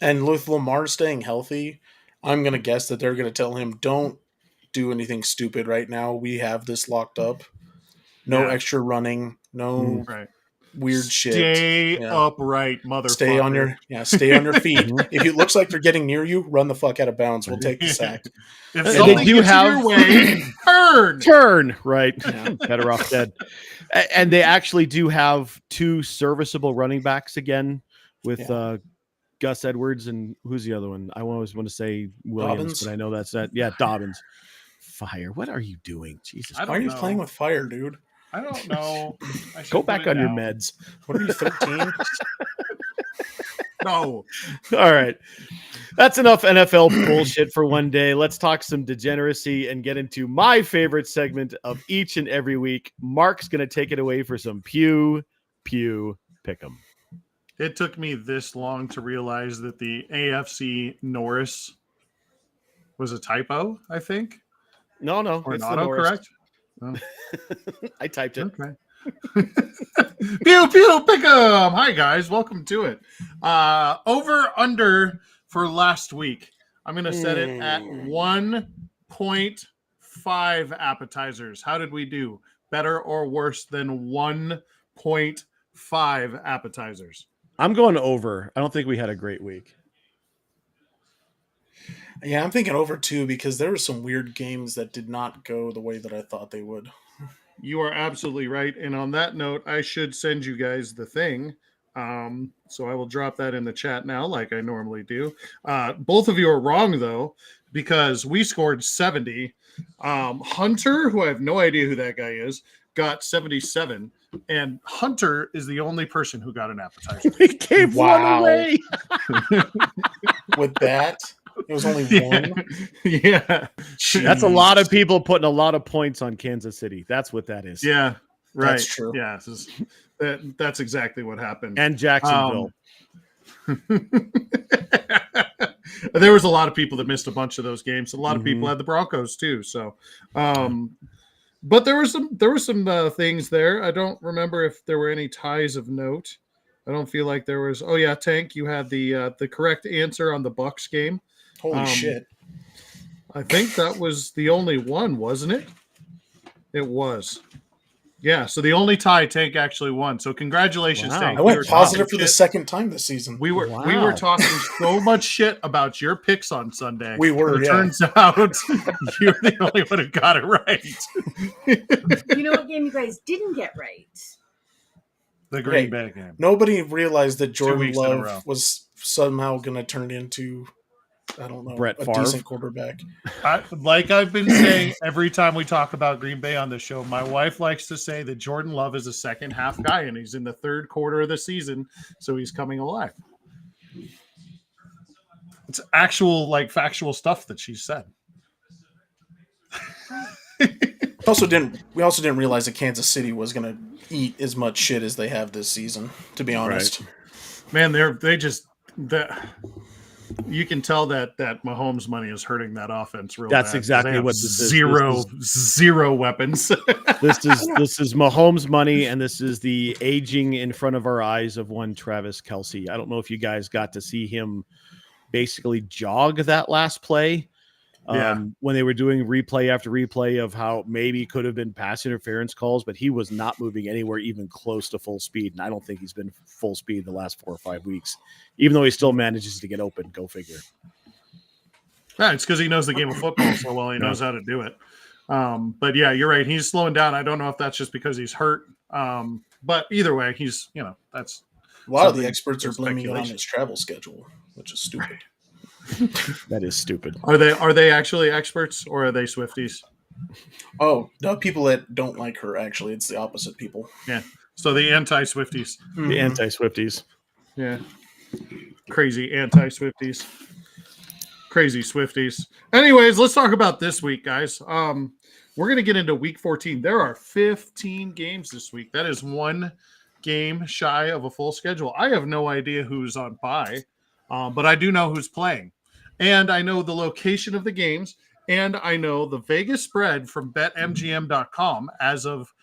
S2: And with Lamar staying healthy, I'm going to guess that they're going to tell him, don't do anything stupid right now. We have this locked up. No
S3: Yeah.
S2: extra running. No
S3: Right.
S2: weird shit.
S3: Stay
S2: Yeah.
S3: upright, motherfucker.
S2: Stay on your feet. If it looks like they're getting near you, run the fuck out of bounds. We'll take the sack.
S3: If
S1: And
S3: something
S1: they do
S3: gets
S1: have-
S3: in your way, turn.
S1: Right. Better off dead. And they actually do have 2 serviceable running backs again with Gus Edwards and who's the other one? I always want to say Williams,
S2: Dobbins?
S1: but I know that's that. Yeah, Dobbins. Fire. What are you doing? Jesus.
S3: I
S2: Why are you
S3: know.
S2: playing with fire, dude?
S3: I don't know. I should
S1: Go
S3: put
S1: back
S3: it
S1: on your
S3: down.
S1: meds.
S2: What are you, 13?
S3: No.
S1: All right. That's enough NFL bullshit for one day. Let's talk some degeneracy and get into my favorite segment of each and every week. Mark's going to take it away for some Pew Pew Pick'em.
S3: It took me this long to realize that the AFC Norris was a typo, I think.
S1: No,
S3: Or
S1: it's
S3: an
S1: the Norris.
S3: autocorrect. Oh,
S1: I typed it.
S3: okay. Pew Pew Pick'em. Hi, guys. Welcome to it. Over under for last week. I'm going to set it at 1.5 appetizers. How did we do? Better or worse than 1.5 appetizers?
S1: I'm going over. I don't think we had a great week.
S2: Yeah, I'm thinking over 2 because there were some weird games that did not go the way that I thought they would.
S3: You are absolutely right. And on that note, I should send you guys the thing. So I will drop that in the chat now, like I normally do. Both of you are wrong, though, because we scored 70. Hunter, who I have no idea who that guy is, got 77. And Hunter is the only person who got an appetizer.
S1: We gave one away.
S2: With that, it was only one.
S3: Yeah.
S1: That's a lot of people putting a lot of points on Kansas City. That's what that is.
S3: Yeah. Right.
S2: That's true.
S3: Yeah. That's exactly what happened.
S1: And Jacksonville.
S3: There was a lot of people that missed a bunch of those games. A lot of people had the Broncos too. So, but there were some things there. I don't remember if there were any ties of note. I don't feel like there was. Oh yeah, Tank, you had the correct answer on the Bucks game.
S2: Holy shit.
S3: I think that was the only one, wasn't it? It was. Yeah, so the only tie Tank actually won. So congratulations,
S1: Wow.
S3: Tank.
S2: I
S3: We were
S2: went positive
S3: talking
S2: for the
S3: shit.
S2: second time this season.
S3: We were
S1: Wow.
S3: talking so much shit about your picks on Sunday.
S2: We were,
S3: But it
S2: yeah.
S3: turns out you're the only one who got it right.
S5: You know what game you guys didn't get right?
S3: The Green
S2: Hey,
S3: Bay game.
S2: Nobody realized that Jordan
S3: weeks in a row.
S2: Love was somehow going to turn into, I don't know,
S1: Brett
S2: a
S1: Favre.
S2: decent quarterback.
S3: Like I've been saying every time we talk about Green Bay on the show, my wife likes to say that Jordan Love is a second half guy, and he's in the third quarter of the season, so he's coming alive. It's actual, like, factual stuff that she said.
S2: We also didn't realize that Kansas City was going to eat as much shit as they have this season, to be honest.
S3: Man, you can tell that Mahomes money is hurting that offense real
S1: That's
S3: bad.
S1: exactly
S3: They have
S1: what this is.
S3: zero weapons.
S1: This is Mahomes' money, and this is the aging in front of our eyes of one Travis Kelce. I don't know if you guys got to see him basically jog that last play. When they were doing replay after replay of how maybe could have been pass interference calls, but he was not moving anywhere even close to full speed. And I don't think he's been full speed the last 4 or 5 weeks, even though he still manages to get open. Go figure.
S3: Yeah, it's because he knows the game of football so well. He knows how to do it. But yeah, you're right. He's slowing down. I don't know if that's just because he's hurt. But either way, he's, that's
S2: A lot of the
S3: something
S2: experts are blaming it on
S3: speculation.
S2: his travel schedule, which is stupid.
S1: That is stupid.
S3: Are they actually experts, or are they Swifties?
S2: Oh, no, people that don't like her, actually. It's the opposite people.
S3: Yeah. So the anti-Swifties.
S1: The anti-Swifties.
S3: Yeah. Crazy anti-Swifties. Crazy Swifties. Anyways, let's talk about this week, guys. We're going to get into week 14. There are 15 games this week. That is one game shy of a full schedule. I have no idea who's on bye, but I do know who's playing. And I know the location of the games, and I know the Vegas spread from betmgm.com as of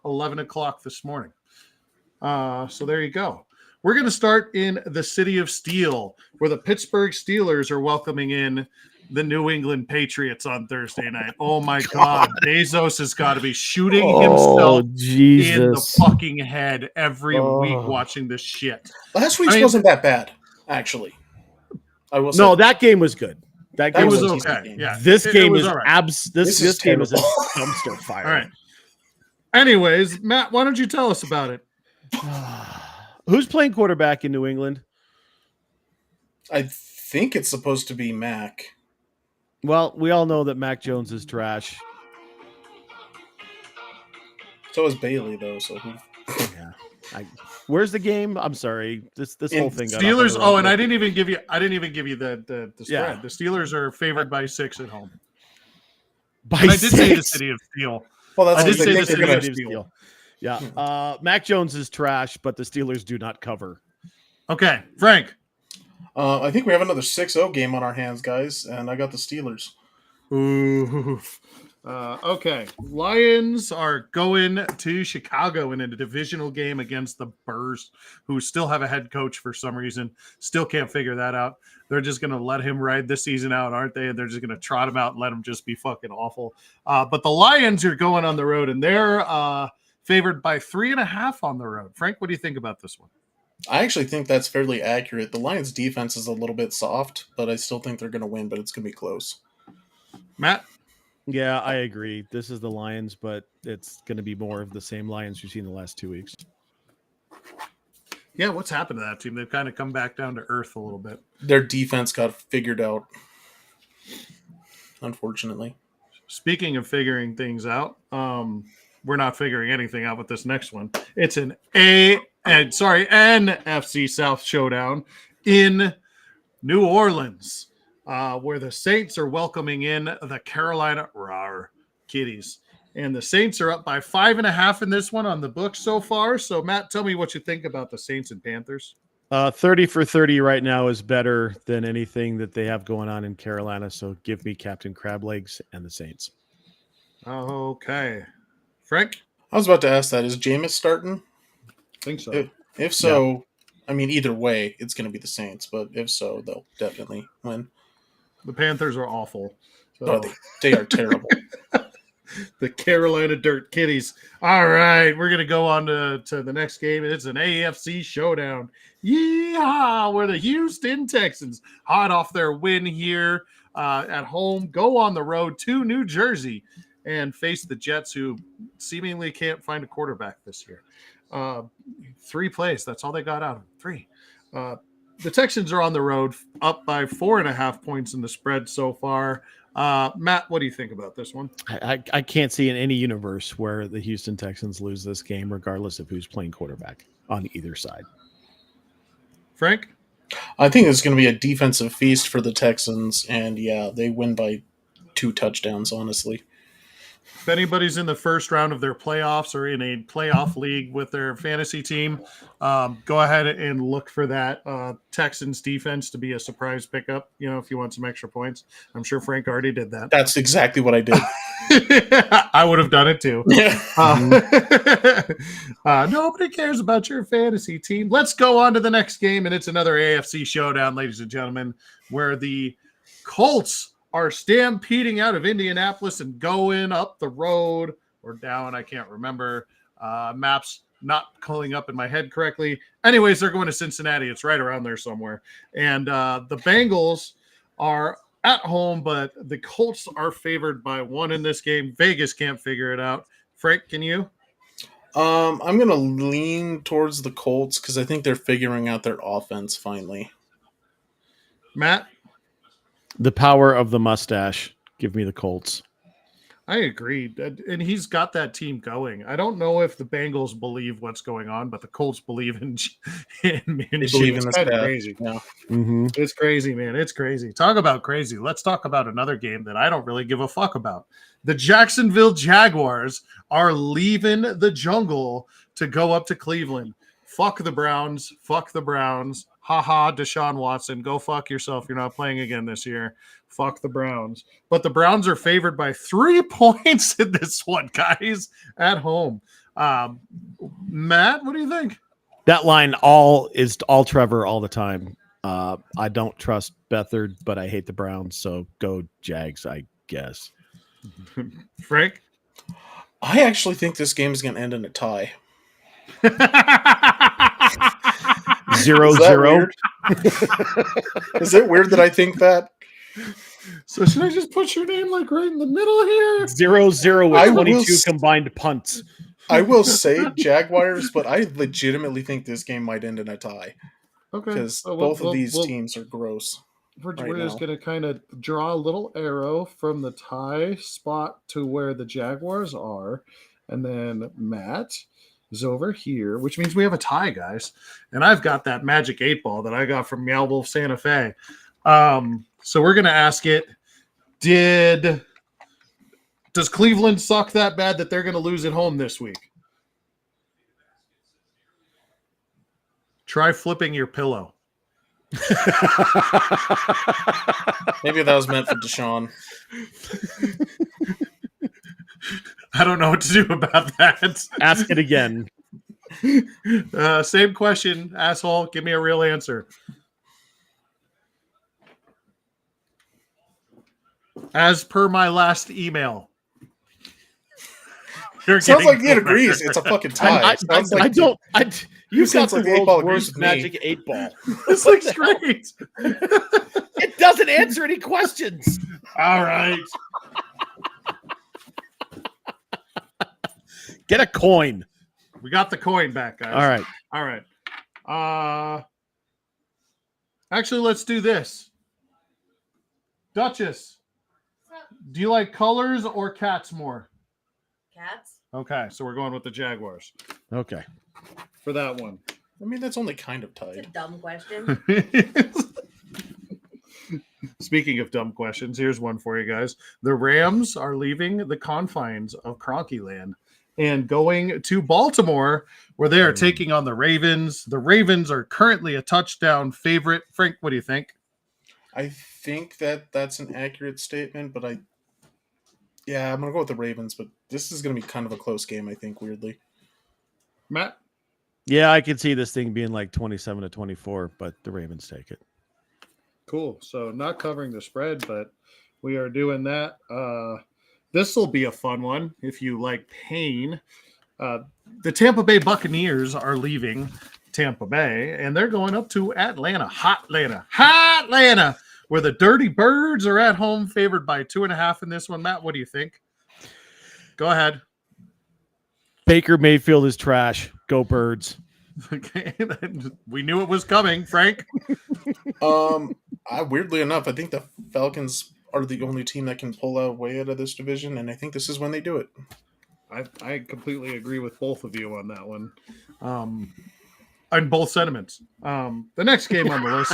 S3: 11 o'clock this morning. So there you go. We're going to start in the city of Steel, where the Pittsburgh Steelers are welcoming in the New England Patriots on Thursday night. Oh my God. Bezos has got to be shooting himself in the
S1: Jesus.
S3: fucking head every week watching this shit.
S2: Last week's wasn't that bad, actually. I will say.
S1: No, that game was good. That game
S3: It was
S2: a
S3: okay.
S2: decent game.
S3: Yeah.
S1: This game
S3: was
S1: is
S3: all right.
S1: this game is a
S2: terrible.
S1: dumpster fire.
S3: All right. Anyways, Matt, why don't you tell us about it?
S1: Who's playing quarterback in New England?
S2: I think it's supposed to be Mac.
S1: Well, we all know that Mac Jones is trash.
S2: So is Bailey, though. So
S1: Yeah. Where's the game? I'm sorry. This whole thing got
S3: Steelers.
S1: off on the wrong
S3: And I
S1: foot.
S3: didn't even give you the spread.
S1: Yeah.
S3: The Steelers are favored by 6 at home.
S1: By
S3: And I did say the
S1: 6.
S3: city of Steel.
S2: well, that's
S3: I did
S2: what
S3: say
S2: they
S3: the
S2: think they're
S3: city
S2: gonna
S3: of Steel.
S1: Yeah. Mac Jones is trash, but the Steelers do not cover.
S3: Okay, Frank.
S2: I think we have another 6-0 game on our hands, guys, and I got the Steelers.
S3: Ooh. Okay. Lions are going to Chicago in a divisional game against the Bears, who still have a head coach for some reason. Still can't figure that out. They're just going to let him ride this season out, aren't they? They're just going to trot him out and let him just be fucking awful. But the Lions are going on the road, and they're favored by 3.5 on the road. Frank, what do you think about this one?
S2: I actually think that's fairly accurate. The Lions' defense is a little bit soft, but I still think they're going to win, but it's going to be close.
S3: Matt?
S1: Yeah, I agree. This is the Lions, but it's going to be more of the same Lions we've seen the last 2 weeks.
S3: Yeah, what's happened to that team? They've kind of come back down to earth a little bit.
S2: Their defense got figured out, unfortunately.
S3: Speaking of figuring things out, we're not figuring anything out with this next one. It's an NFC South showdown in New Orleans, where the Saints are welcoming in the Carolina Kitties. And the Saints are up by 5.5 in this one on the book so far. So, Matt, tell me what you think about the Saints and Panthers.
S1: 30 for 30 right now is better than anything that they have going on in Carolina. So give me Captain Crablegs and the Saints.
S3: Okay. Frank?
S2: I was about to ask that. Is Jameis starting?
S3: I think so.
S2: If so, I mean, either way, it's going to be the Saints. But if so, they'll definitely win.
S3: The Panthers are awful. So.
S2: Oh, they are terrible.
S3: The Carolina Dirt Kitties. All right, we're going to go on to the next game. It's an AFC showdown. Yeehaw! Where the Houston Texans, hot off their win here at home, go on the road to New Jersey and face the Jets, who seemingly can't find a quarterback this year. 3 plays. That's all they got out of them. 3. The Texans are on the road, up by 4.5 points in the spread so far. Matt, what do you think about this one?
S1: I can't see in any universe where the Houston Texans lose this game, regardless of who's playing quarterback on either side.
S3: Frank?
S2: I think it's going to be a defensive feast for the Texans, and yeah, they win by 2 touchdowns, honestly.
S3: If anybody's in the first round of their playoffs or in a playoff league with their fantasy team, go ahead and look for that Texans defense to be a surprise pickup, if you want some extra points. I'm sure Frank already did that.
S2: That's exactly what I did.
S3: I would have done it too. Nobody cares about your fantasy team. Let's go on to the next game, and it's another AFC showdown, ladies and gentlemen, where the Colts are stampeding out of Indianapolis and going up the road or down. I can't remember. Maps not calling up in my head correctly. Anyways, they're going to Cincinnati. It's right around there somewhere. And the Bengals are at home, but the Colts are favored by 1 in this game. Vegas can't figure it out. Frank, can you?
S2: I'm going to lean towards the Colts because I think they're figuring out their offense finally.
S3: Matt?
S1: The power of the mustache. Give me the Colts.
S3: I agree. And he's got that team going. I don't know if the Bengals believe what's going on, but the Colts believe in
S2: They believe in this
S3: kind of
S2: path.
S3: crazy.
S2: Yeah.
S1: Mm-hmm.
S3: It's crazy, man. It's crazy. Talk about crazy. Let's talk about another game that I don't really give a fuck about. The Jacksonville Jaguars are leaving the jungle to go up to Cleveland. Fuck the Browns. Fuck the Browns. Ha, Deshaun Watson. Go fuck yourself. You're not playing again this year. Fuck the Browns. But the Browns are favored by 3 points in this one, guys, at home. Matt, what do you think?
S1: That line all Trevor all the time. I don't trust Beathard, but I hate the Browns, so go Jags, I guess.
S3: Frank?
S2: I actually think this game is going to end in a tie.
S1: 0-0.
S2: Is that weird? Is it weird that I think that?
S3: So should I just put your name like right in the middle here?
S1: 0-0 with
S2: I will
S1: 22 combined punts.
S2: I will say Jaguars, but I legitimately think this game might end in a tie
S3: Okay.
S2: because
S3: Well,
S2: both of these teams are gross.
S3: We're
S2: right
S3: just
S2: now.
S3: going to kind of draw a little arrow from the tie spot to where the Jaguars are. And then Matt is over here, which means we have a tie, guys. And I've got that magic 8-ball that I got from Meow Wolf Santa Fe. So we're going to ask it, does Cleveland suck that bad that they're going to lose at home this week? Try flipping your pillow.
S2: Maybe that was meant for Deshaun.
S3: I don't know what to do about that.
S1: Ask it again.
S3: Same question, asshole. Give me a real answer. As per my last email.
S2: Sounds like it agrees. It's a fucking tie.
S1: You've got
S2: Sounds
S1: the
S2: like the
S1: world's
S2: 8-ball agrees
S1: worst
S2: with me.
S1: magic 8-ball.
S3: This looks great.
S1: It doesn't answer any questions.
S3: All right.
S1: Get a coin.
S3: We got the coin back, guys.
S1: All right.
S3: All right. Actually, let's do this. Duchess, do you like colors or cats more?
S5: Cats?
S3: Okay, so we're going with the Jaguars
S1: Okay.
S3: for that one.
S2: I mean, that's only kind of
S5: It's a
S2: tied.
S5: dumb question.
S3: Speaking of dumb questions, here's one for you guys. The Rams are leaving the confines of Cronkyland and going to Baltimore, where they are taking on the Ravens. The Ravens are currently a touchdown favorite. Frank, what do you think?
S2: I think that's an accurate statement, but I'm going to go with the Ravens, but this is going to be kind of a close game, I think, weirdly.
S3: Matt?
S1: Yeah, I could see this thing being like 27-24, but the Ravens take it.
S3: Cool. So not covering the spread, but we are doing that. This will be a fun one if you like pain. The Tampa Bay Buccaneers are leaving Tampa Bay, and they're going up to Atlanta, Hotlanta, where the Dirty Birds are at home, favored by 2.5 in this one. Matt, what do you think? Go ahead.
S1: Baker Mayfield is trash. Go Birds.
S3: Okay, we knew it was coming, Frank.
S2: Weirdly enough, I think the Falcons are the only team that can pull a way out of this division, and I think this is when they do it.
S3: I completely agree with both of you on that one. On both sentiments. The next game on the list.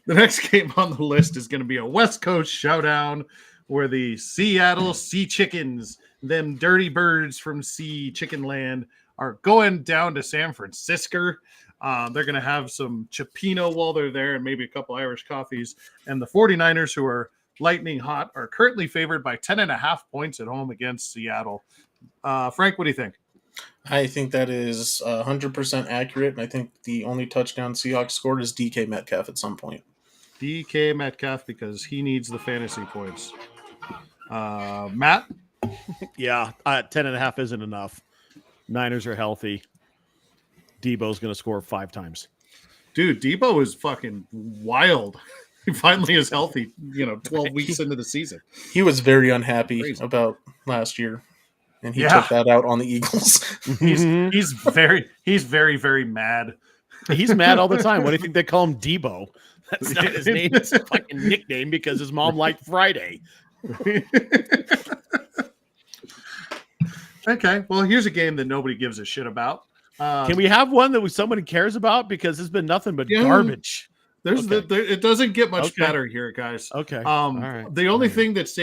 S3: The next game on the list is going to be a West Coast showdown where the Seattle Sea Chickens, them dirty birds from Sea Chicken Land, are going down to San Francisco. They're going to have some Cioppino while they're there and maybe a couple Irish coffees. And the 49ers, who are lightning hot, are currently favored by 10.5 points at home against Seattle. Frank, what do you think?
S2: I think that is 100% accurate, and I think the only touchdown Seahawks scored is DK Metcalf at some point.
S3: DK Metcalf, because he needs the fantasy points. Matt?
S1: Yeah, 10.5 isn't enough. Niners are healthy. Debo's going to score 5 times.
S3: Dude, Debo is fucking wild. He finally is healthy, 12 weeks into the season.
S2: He was very unhappy
S3: Crazy.
S2: about last year, and he
S3: Yeah.
S2: took that out on the Eagles.
S3: He's very, very mad.
S1: He's mad all the time. What do you think they call him Debo? That's not his name. It's a fucking nickname because his mom liked Friday.
S3: Okay, well, here's a game that nobody gives a shit about.
S1: Can we have one that somebody cares about? Because it's been nothing but
S3: Yeah.
S1: garbage.
S3: There's it doesn't get much
S1: Okay.
S3: better here, guys.
S1: Okay.
S3: All
S1: right.
S3: The only thing that's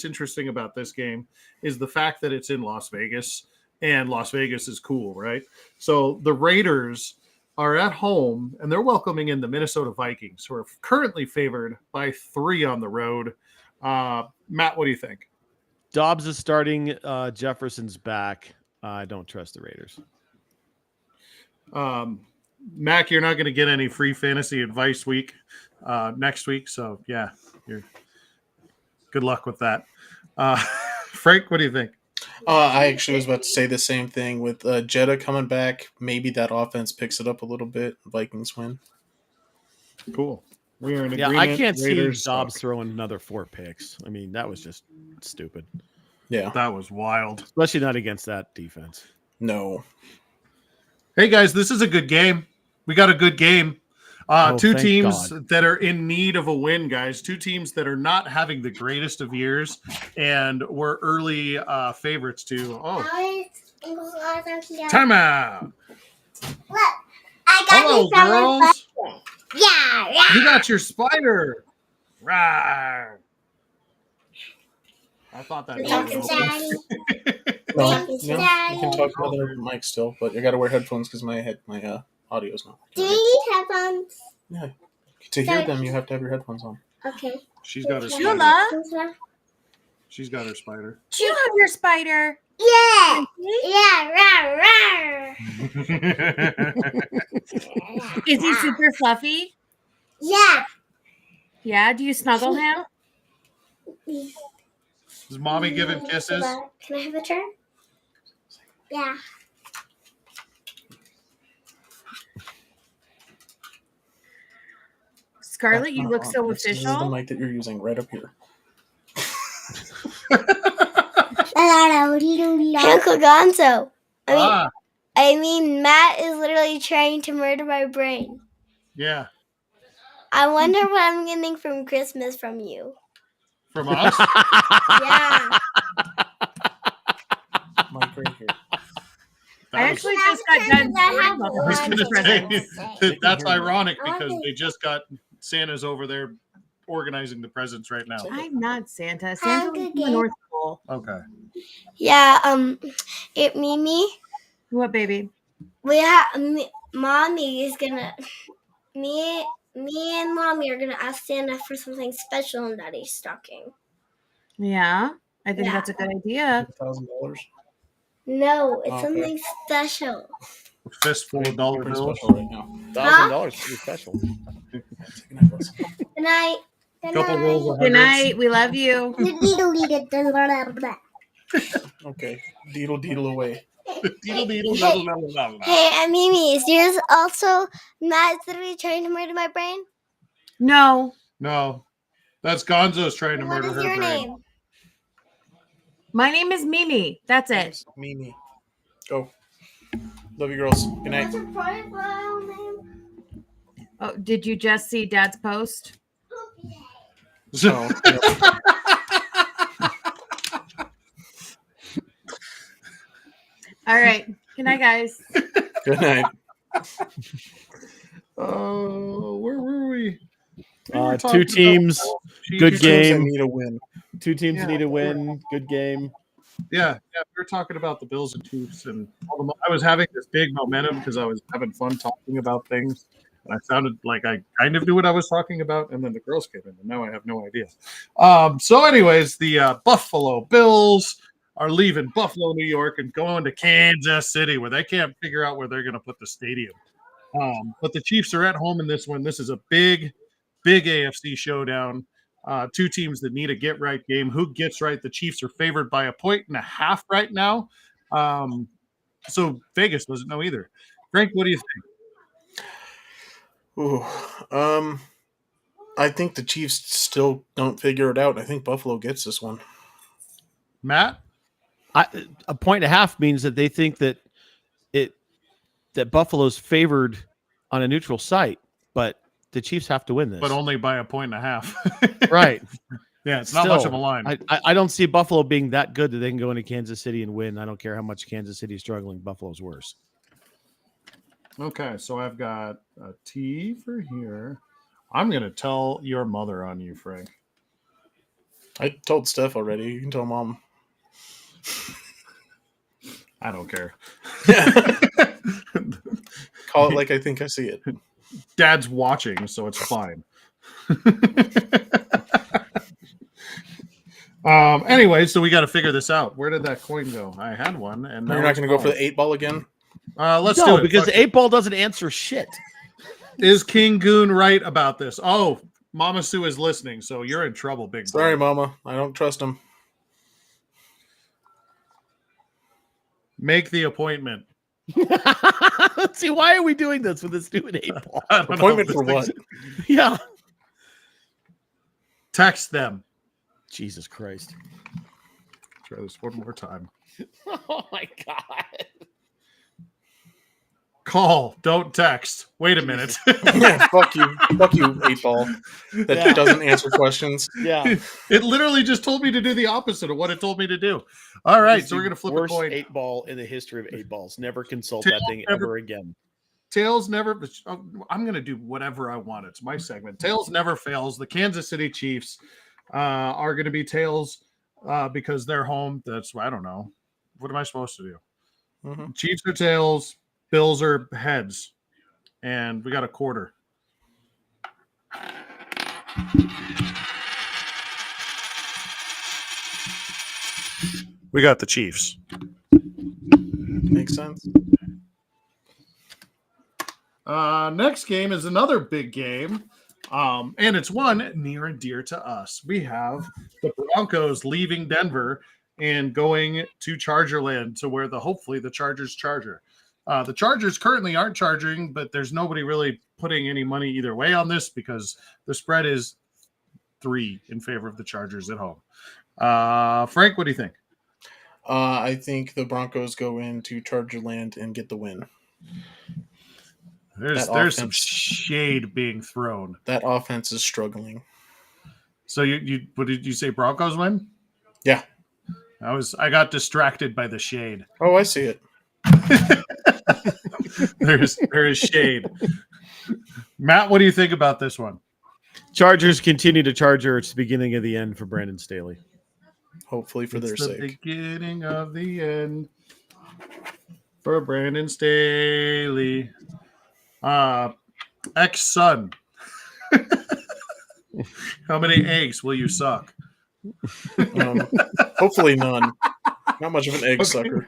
S3: interesting about this game is the fact that it's in Las Vegas, and Las Vegas is cool, right? So the Raiders are at home, and they're welcoming in the Minnesota Vikings, who are currently favored by 3 on the road. Matt, what do you think?
S1: Dobbs is starting. Jefferson's back. I don't trust the Raiders.
S3: Mac, you're not going to get any free fantasy advice week next week. So, yeah, you're good luck with that. Frank, what do you think?
S2: I actually was about to say the same thing with Jetta coming back. Maybe that offense picks it up a little bit. Vikings win.
S3: Cool. We are in
S1: Yeah,
S3: agreement.
S1: I can't
S3: Raiders
S1: see Dobbs
S3: suck.
S1: throwing another 4 picks. I mean, that was just stupid,
S2: Yeah.
S3: That was wild.
S1: especially not against that defense.
S2: No.
S3: Hey, guys, this is a good game. We got a good game. Two
S1: Thank
S3: teams
S1: God.
S3: that are in need of a win, guys. Two teams that are not having the greatest of years and were early favorites to. Oh, timeout.
S6: Look, I got
S3: Hello,
S6: these from my
S3: girls.
S6: bucket. Yeah.
S3: You got your spider. Rawr. I thought that.
S6: Thanks,
S3: was
S6: Daddy.
S2: No,
S6: Thanks,
S2: no,
S6: Daddy.
S2: you can talk to other mic still, but you got to wear headphones because my audio is not.
S6: Do you need headphones?
S2: Yeah. To hear them, you have to have your headphones on.
S6: Okay.
S3: She's got her spider.
S5: Shula,
S3: She's got her spider.
S5: do you have your spider?
S6: Yeah. Yeah. Rawr,
S5: Is he super fluffy?
S6: Yeah.
S5: Yeah. Do you snuggle him?
S3: Is mommy giving kisses?
S6: Can I have a turn? Yeah.
S5: Scarlett, you look so
S2: This is the
S5: official.
S2: mic that you're using right up here.
S6: Uncle Gonzo.
S3: Ah,
S6: I mean, Matt is literally trying to murder my brain.
S3: yeah.
S6: I wonder what I'm getting from Christmas from you.
S3: From us?
S6: Yeah.
S2: Mic right here.
S5: I
S3: That was-
S5: actually just got done.
S6: I have
S5: sorting
S3: I was
S5: about
S3: going
S5: the
S3: to say
S5: presents.
S3: that's ironic
S6: I
S3: because
S6: want
S3: they just got Santa's over there organizing the presents right now.
S5: I'm not Santa.
S6: Have
S5: Santa
S6: a
S5: was
S6: good
S5: in the
S6: game.
S5: North Pole.
S3: Okay.
S6: Yeah. Mimi,
S5: What, baby?
S6: Mommy is gonna. Me and Mommy are gonna ask Santa for something special in Daddy's stocking.
S5: Yeah, I think
S6: Yeah.
S5: that's a good idea.
S2: $1,000.
S6: No, it's
S2: Okay.
S6: something special.
S3: A fistful of dollar
S2: Pretty
S3: bills.
S2: special right now.
S1: $1,000 pretty special.
S6: Good night. Good
S3: Couple
S6: night.
S3: rolls of
S5: Good
S3: hundreds.
S5: night. We love you.
S2: Okay. Deedle deedle away.
S3: Deedle, deedle, deedle, deedle, deedle.
S6: Hey, Mimi, is yours also Matt's literally trying to murder my brain?
S5: No,
S3: No, that's Gonzo's trying to
S6: What
S3: murder
S6: is
S3: her
S6: your
S3: brain.
S6: name?
S5: my name is Mimi. That's it.
S2: Mimi. Go. Love you, girls. Good night.
S6: What's your profile name?
S5: Oh, did you just see Dad's post?
S2: So,
S5: All right. Good night, guys.
S2: good night.
S3: Where were we? We were talking
S1: Two
S3: about
S1: teams,
S3: Chiefs.
S1: good
S2: Two teams that
S1: game.
S2: need a win.
S1: Two teams
S3: Yeah.
S1: need a win. Good game.
S3: Yeah, we were talking about the Bills and Chiefs, and I was having this big momentum because I was having fun talking about things, and I sounded like I kind of knew what I was talking about, and then the girls came in, and now I have no idea. So, anyways, the Buffalo Bills are leaving Buffalo, New York, and going to Kansas City, where they can't figure out where they're going to put the stadium. But the Chiefs are at home in this one. This is a big AFC showdown. Two teams that need a get right game. Who gets right? The Chiefs are favored by 1.5 right now. So Vegas doesn't know either. Frank, what do you think?
S2: Ooh, I think the Chiefs still don't figure it out. I think Buffalo gets this one.
S3: Matt?
S1: A 1.5 means that they think that Buffalo's favored on a neutral site, but the Chiefs have to win this.
S3: But only by 1.5.
S1: right.
S3: Yeah, it's not much
S1: Still,
S3: of a line.
S1: I don't see Buffalo being that good that they can go into Kansas City and win. I don't care how much Kansas City is struggling. Buffalo's worse.
S3: Okay, so I've got a T for here. I'm going to tell your mother on you, Frank.
S2: I told Steph already. You can tell Mom.
S3: I don't care.
S2: Call it like I think I see it.
S3: Dad's watching, so it's fine. Anyway, so we got to figure this out. Where did that coin go? I had one, and
S2: You're not going to go for the 8-ball again?
S3: Let's
S1: No,
S3: do it
S1: because
S3: Fuck
S1: the 8-ball doesn't answer shit.
S3: Is King Goon right about this? Oh, Mama Sue is listening, so you're in trouble, big boy.
S2: Sorry, Mama. I don't trust him.
S3: Make the appointment.
S1: Let's see, why are we doing this with this stupid 8-ball?
S2: Appointment for what?
S1: Yeah.
S3: Text them.
S1: Jesus Christ.
S3: Try this one more time.
S1: Oh my God.
S3: Call, don't text. Wait a minute.
S2: Yeah, fuck you, 8-ball. That doesn't answer questions.
S1: Yeah.
S3: It literally just told me to do the opposite of what it told me to do. All right, so we're gonna flip a
S1: worst
S3: coin.
S1: 8-ball in the history of 8-balls. Never consult
S3: Tails
S1: that thing
S3: never-
S1: ever again.
S3: Tails never. I'm gonna do whatever I want. It's my segment. Tails never fails. The Kansas City Chiefs are gonna be tails because they're home. That's I don't know. What am I supposed to do?
S2: Mm-hmm.
S3: Chiefs are tails. Bills are heads, and we got a quarter.
S4: We got the Chiefs.
S2: Makes sense.
S3: Next game is another big game, and it's one near and dear to us. We have the Broncos leaving Denver and going to Chargerland, to where hopefully the Chargers charger. The Chargers currently aren't charging, but there's nobody really putting any money either way on this because the spread is 3 in favor of the Chargers at home. Frank, what do you think?
S2: I think the Broncos go into Chargerland and get the win.
S3: There's some shade being thrown.
S2: That offense is struggling.
S3: So you what did you say? Broncos win?
S2: Yeah.
S3: I got distracted by the shade.
S2: Oh, I see it.
S3: There is shade. Matt, what do you think about this one?
S1: Chargers continue to charger. It's the beginning of the end for Brandon Staley.
S2: Hopefully for their
S3: It's the
S2: sake.
S3: beginning of the end for Brandon Staley. Ex-son. How many eggs will you suck?
S2: Hopefully none. Not much of an egg sucker.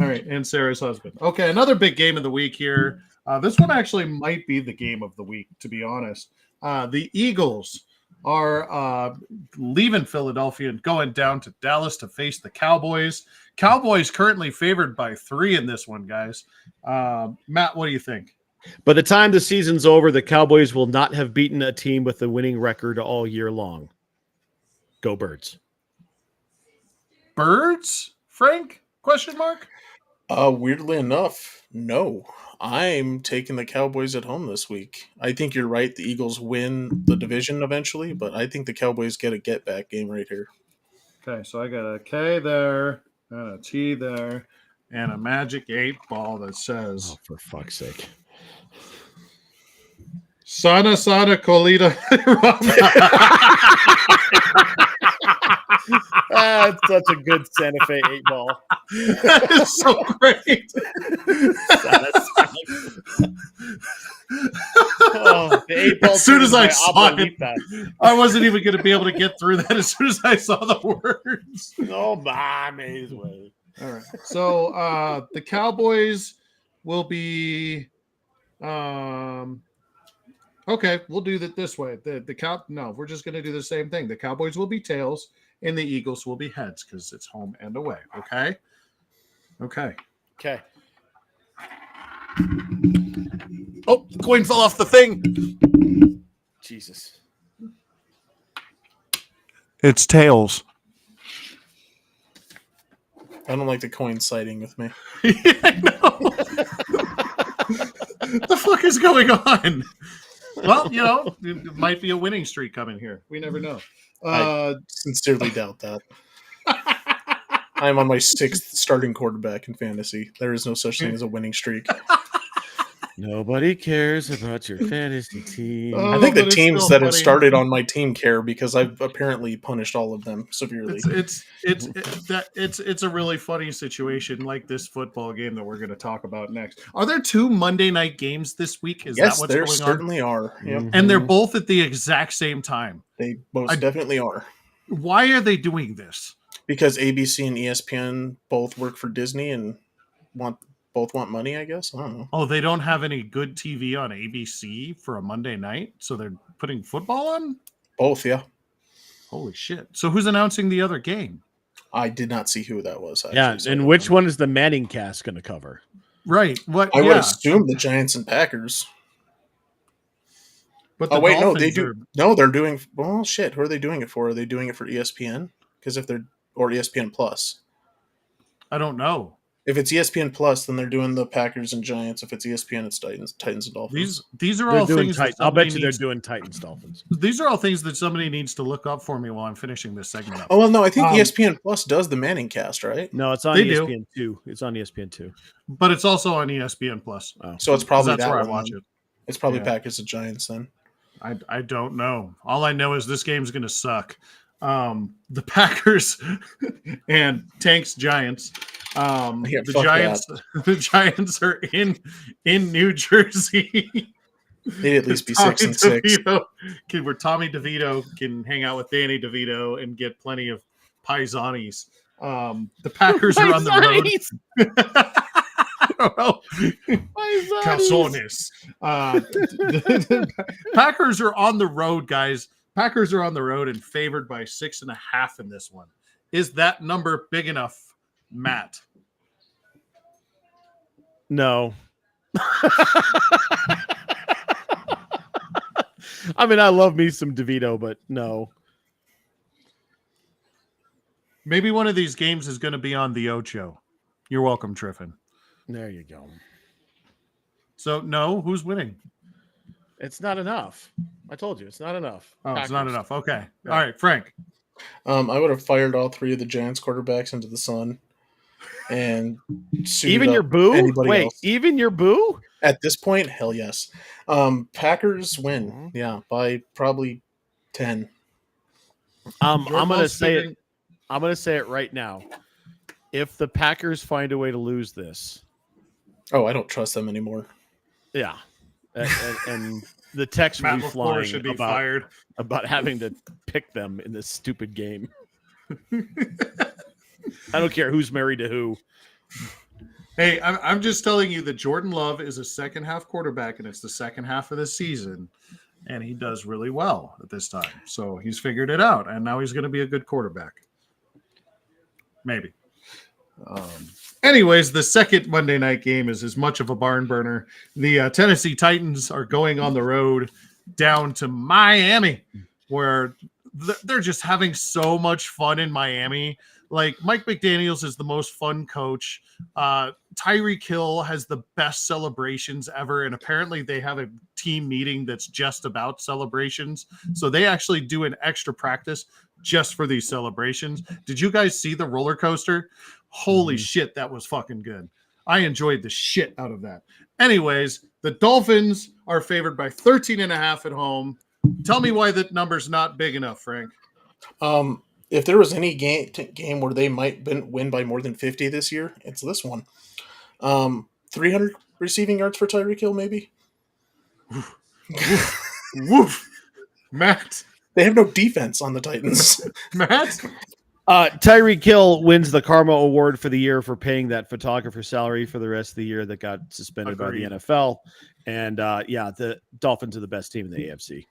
S3: All right, and Sarah's husband. Okay, another big game of the week here. This one actually might be the game of the week, to be honest. The Eagles are leaving Philadelphia and going down to Dallas to face the Cowboys. Cowboys currently favored by 3 in this one, guys. Matt, what do you think?
S1: By the time the season's over, the Cowboys will not have beaten a team with a winning record all year long. Go Birds.
S3: Birds, Frank? Question mark?
S2: Weirdly enough, no. I'm taking the Cowboys at home this week. I think you're right. The Eagles win the division eventually, but I think the Cowboys get a get-back game right here.
S3: Okay, so I got a K there, and a T there, and a magic 8-ball that says,
S1: Oh, for fuck's sake.
S3: Sana Colita.
S1: That's such a good Santa Fe 8-ball.
S3: That is so great.
S1: Oh, the 8-ball.
S3: As soon as I saw it,
S1: that.
S3: I wasn't even going to be able to get through that as soon as I saw the words.
S1: No, mames, way.
S3: All right. So the Cowboys will be okay, we'll do that this way. We're just going to do the same thing. The Cowboys will be tails and the Eagles will be heads because it's home and away. Okay.
S1: Okay.
S3: Oh, the coin fell off the thing.
S1: Jesus.
S4: It's tails.
S2: I don't like the coin siding with me.
S3: I know. The fuck is going on? Well, it might be a winning streak coming here. We never know.
S2: I sincerely doubt that. I'm on my 6th starting quarterback in fantasy. There is no such thing as a winning streak.
S1: Nobody cares about your fantasy team.
S2: I think the
S3: but it's
S2: teams
S3: still
S2: that have
S3: funny.
S2: started on my team care because I've apparently punished all of them severely.
S3: It's a really funny situation, like this football game that we're going to talk about next. Are there 2 Monday night games this week? Is
S2: Yes,
S3: that what's
S2: there
S3: going
S2: certainly are. Yep.
S3: on? And they're both at the exact same time.
S2: They most definitely are.
S3: Why are they doing this?
S2: Because ABC and ESPN both work for Disney and both want money, I guess. I don't know.
S3: Oh, they don't have any good TV on ABC for a Monday night, so they're putting football on?
S2: Both, yeah.
S3: Holy shit. So who's announcing the other game?
S2: I did not see who that was. Actually,
S1: Yeah,
S2: so I
S1: and
S2: don't
S1: which
S2: know.
S1: one is the Manning cast going to cover?
S3: Right. What?
S2: I would
S3: yeah.
S2: assume the Giants and Packers.
S3: But the
S2: Oh wait, no, they
S3: Dolphins
S2: do.
S3: are-
S2: No, they're doing. Well, shit. Who are they doing it for? Are they doing it for ESPN? Because if they're or ESPN Plus.
S3: I don't know.
S2: If it's ESPN Plus, then they're doing the Packers and Giants. If it's ESPN, it's Titans and Dolphins.
S3: These are
S1: They're
S3: all
S1: doing
S3: things.
S1: Titans.
S3: That
S1: I'll bet
S3: somebody
S1: you they're
S3: needs-
S1: doing Titans Dolphins.
S3: These are all things that somebody needs to look up for me while I'm finishing this segment up.
S2: Oh well, no, I think
S3: Um,
S2: ESPN Plus does the Manning cast, right?
S1: No, it's on
S3: They do.
S1: ESPN two. It's on ESPN two.
S3: But it's also on ESPN Plus.
S1: Oh.
S2: So it's
S3: 'Cause
S2: probably
S3: that's
S2: that
S3: where I
S2: one,
S3: watch
S2: then.
S3: it.
S2: It's probably
S3: Yeah.
S2: Packers and Giants then.
S3: I don't know. All I know is this game's going to suck. The Packers and Tanks Giants.
S2: Yeah,
S3: The
S2: fuck
S3: Giants. The Giants are in New Jersey.
S2: They'd at least be
S3: Tommy
S2: 6-6.
S3: DeVito where Tommy DeVito can hang out with Danny DeVito and get plenty of paisanis. The Packers are on the road. Well, calzones. The Packers are on the road, guys. Packers are on the road and favored by 6.5 in this one. Is that number big enough, Matt?
S1: No. I mean, I love me some DeVito, but no.
S3: Maybe one of these games is going to be on the Ocho. You're welcome, Triffin.
S1: There you go.
S3: So, no, who's winning?
S1: It's not enough. I told you, it's not enough.
S3: Oh, it's not
S1: Packers.
S3: enough. Okay.
S1: Yeah.
S3: All right, Frank.
S2: I would have fired all three of the Giants quarterbacks into the sun, and suited
S1: Even
S2: up
S1: your boo?
S2: anybody
S1: Wait,
S2: else.
S1: even your boo?
S2: At this point, hell yes. Packers win, yeah, by probably 10.
S1: I'm
S3: Your
S1: gonna
S3: most
S1: say it.
S3: fitting-
S1: I'm gonna say it right now. If the Packers find a way to lose this,
S2: Oh, I don't trust them anymore.
S1: yeah, and the text will
S3: Matt
S1: be
S3: LaFleur
S1: flying
S3: should be
S1: about
S3: fired.
S1: having to pick them in this stupid game. I don't care who's married to who.
S3: Hey, I'm just telling you that Jordan Love is a second half quarterback, and it's the second half of the season, and he does really well at this time. So he's figured it out, and now he's going to be a good quarterback. Maybe. Anyways, the second Monday night game is as much of a barn burner. The Tennessee Titans are going on the road down to Miami, where they're just having so much fun in Miami. Like, Mike McDaniels is the most fun coach. Tyreek Hill has the best celebrations ever, and apparently they have a team meeting that's just about celebrations. So they actually do an extra practice just for these celebrations. Did you guys see the roller coaster? Holy shit, that was fucking good. I enjoyed the shit out of that. Anyways, the Dolphins are favored by 13.5 at home. Tell me why that number's not big enough, Frank.
S2: If there was any game where they might win by more than 50 this year, it's this one. 300 receiving yards for Tyreek Hill, maybe.
S3: Woof. Matt.
S2: They have no defense on the Titans.
S3: Matt.
S1: Tyreek Hill wins the Karma Award for the year for paying that photographer salary for the rest of the year that got suspended by
S3: Agreed.
S1: the NFL. And yeah, the Dolphins are the best team in the AFC.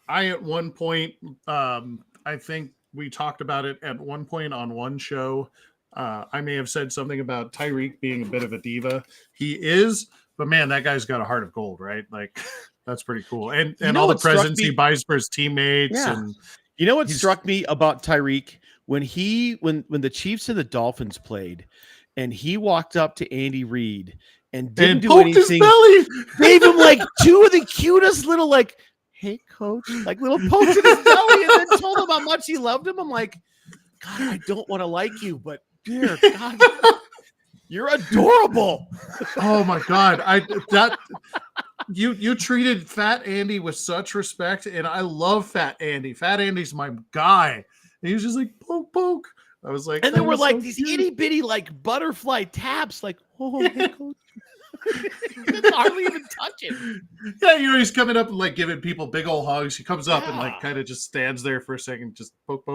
S3: I at one point, I think we talked about it at one point on one show. I may have said something about Tyreek being a bit of a diva. He is, but man, that guy's got a heart of gold, right? Like, that's pretty cool. And
S1: know
S3: all the
S1: what struck
S3: presents
S1: me?
S3: he buys for his teammates.
S1: Yeah.
S3: And
S1: You know what
S3: He's-
S1: struck me about Tyreek when the Chiefs and the Dolphins played, and he walked up to Andy Reid and didn't do
S3: poked his
S1: anything.
S3: belly.
S1: Gave him like two of the cutest little like, "Hey coach," like little pokes in his belly, and then told him how much he loved him. I'm like, God, I don't want to like you, but dear God, you're adorable.
S3: Oh my God. You treated Fat Andy with such respect, and I love Fat Andy. Fat Andy's my guy. And he was just like, poke, poke. I was like,
S1: And there
S3: that
S1: were
S3: was
S1: like
S3: so
S1: these
S3: cute.
S1: itty bitty like butterfly taps, like, oh, hey, coach. That's hardly even touching.
S3: Yeah, he's coming up and like giving people big old hugs. He comes up and
S1: Yeah.
S3: like kind of just stands there for a second, just poke.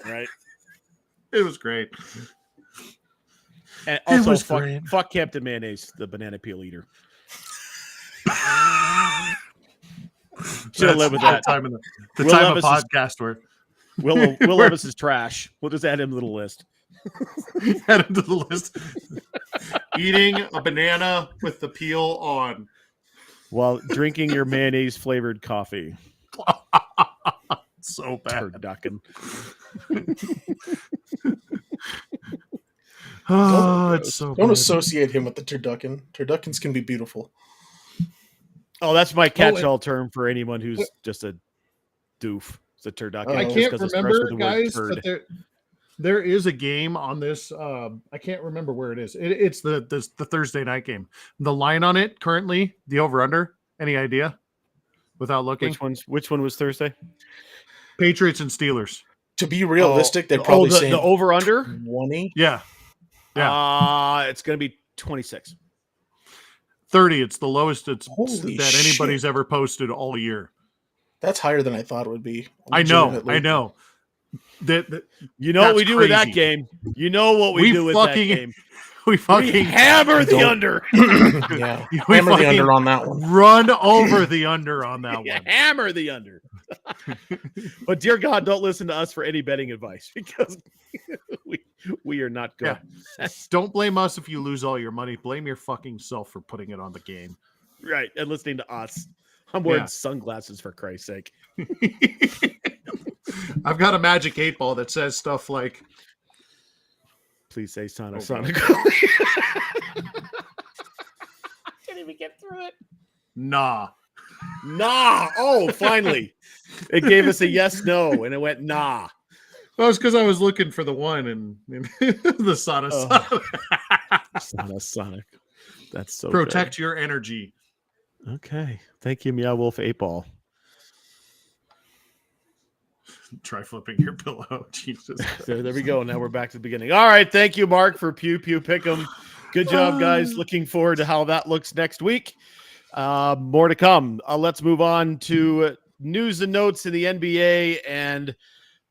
S1: Right.
S3: It was great.
S1: And also,
S3: was great.
S1: fuck Captain Mayonnaise, the banana peel eater. Should have lived with that.
S3: Time in the
S1: Will
S3: time
S1: Levis
S3: of
S1: is-
S3: podcast where
S1: Will
S3: Where-
S1: Levis is trash. We'll just add him to the list.
S3: add him to the list. Eating a banana with the peel on.
S1: While drinking your mayonnaise flavored coffee.
S3: So bad.
S1: Turducken.
S3: Oh, it's so
S2: Don't
S3: bad.
S2: associate him with the turducken. Turduckens can be beautiful.
S1: Oh, that's my catch-all term for anyone who's just a doof. It's a turducken.
S2: I
S3: I
S1: just
S3: can't
S1: 'cause it starts with
S3: remember,
S1: the word
S3: guys,
S1: turd.
S3: but there is a game on this. I can't remember where it is. It's the Thursday night game. The line on it currently, the over/under. Any idea? Without looking,
S1: Which one was Thursday?
S3: Patriots and Steelers.
S2: To be realistic, they're probably
S1: the
S2: saying
S1: over/under.
S2: 20.
S3: Yeah,
S1: It's going to be 26.
S3: 30. It's the lowest
S2: Holy
S3: that
S2: shit.
S3: anybody's ever posted all year.
S2: That's higher than I thought it would be.
S3: I know.
S2: Legitimately.
S1: You know what we
S3: That's
S1: do with that
S3: crazy.
S1: game. You know what we
S3: We
S1: do with that
S3: fucking-
S1: game.
S3: We
S1: We
S3: fucking
S1: hammer the
S2: Don't-
S1: under.
S2: Yeah.
S3: we
S2: Hammer the
S3: fucking
S2: under on that one.
S3: run over the under on that one.
S1: Hammer the under. But dear God, don't listen to us for any betting advice because we are not good.
S3: Don't blame us if you lose all your money. Blame your fucking self for putting it on the game.
S1: Right. And listening to us. I'm wearing
S3: Yeah.
S1: sunglasses for Christ's sake.
S3: I've got a magic 8-ball that says stuff like,
S1: Please say Sonic.
S3: Oh,
S1: Sonic. Can't even get through it.
S3: nah.
S1: Nah. Oh, finally. It gave us a yes, no, and it went nah.
S3: Well, it's because I was looking for the one and the Sonic.
S1: Sonic. That's so
S3: Protect your energy.
S1: good. Okay. Thank you, Meow Wolf 8-ball.
S3: Try flipping your pillow. Jesus.
S1: There we go. Now we're back to the beginning. All right. Thank you, Mark, for Pew Pew Pick'em. Good job, guys. Looking forward to how that looks next week. More to come. Let's move on to news and notes in the NBA. And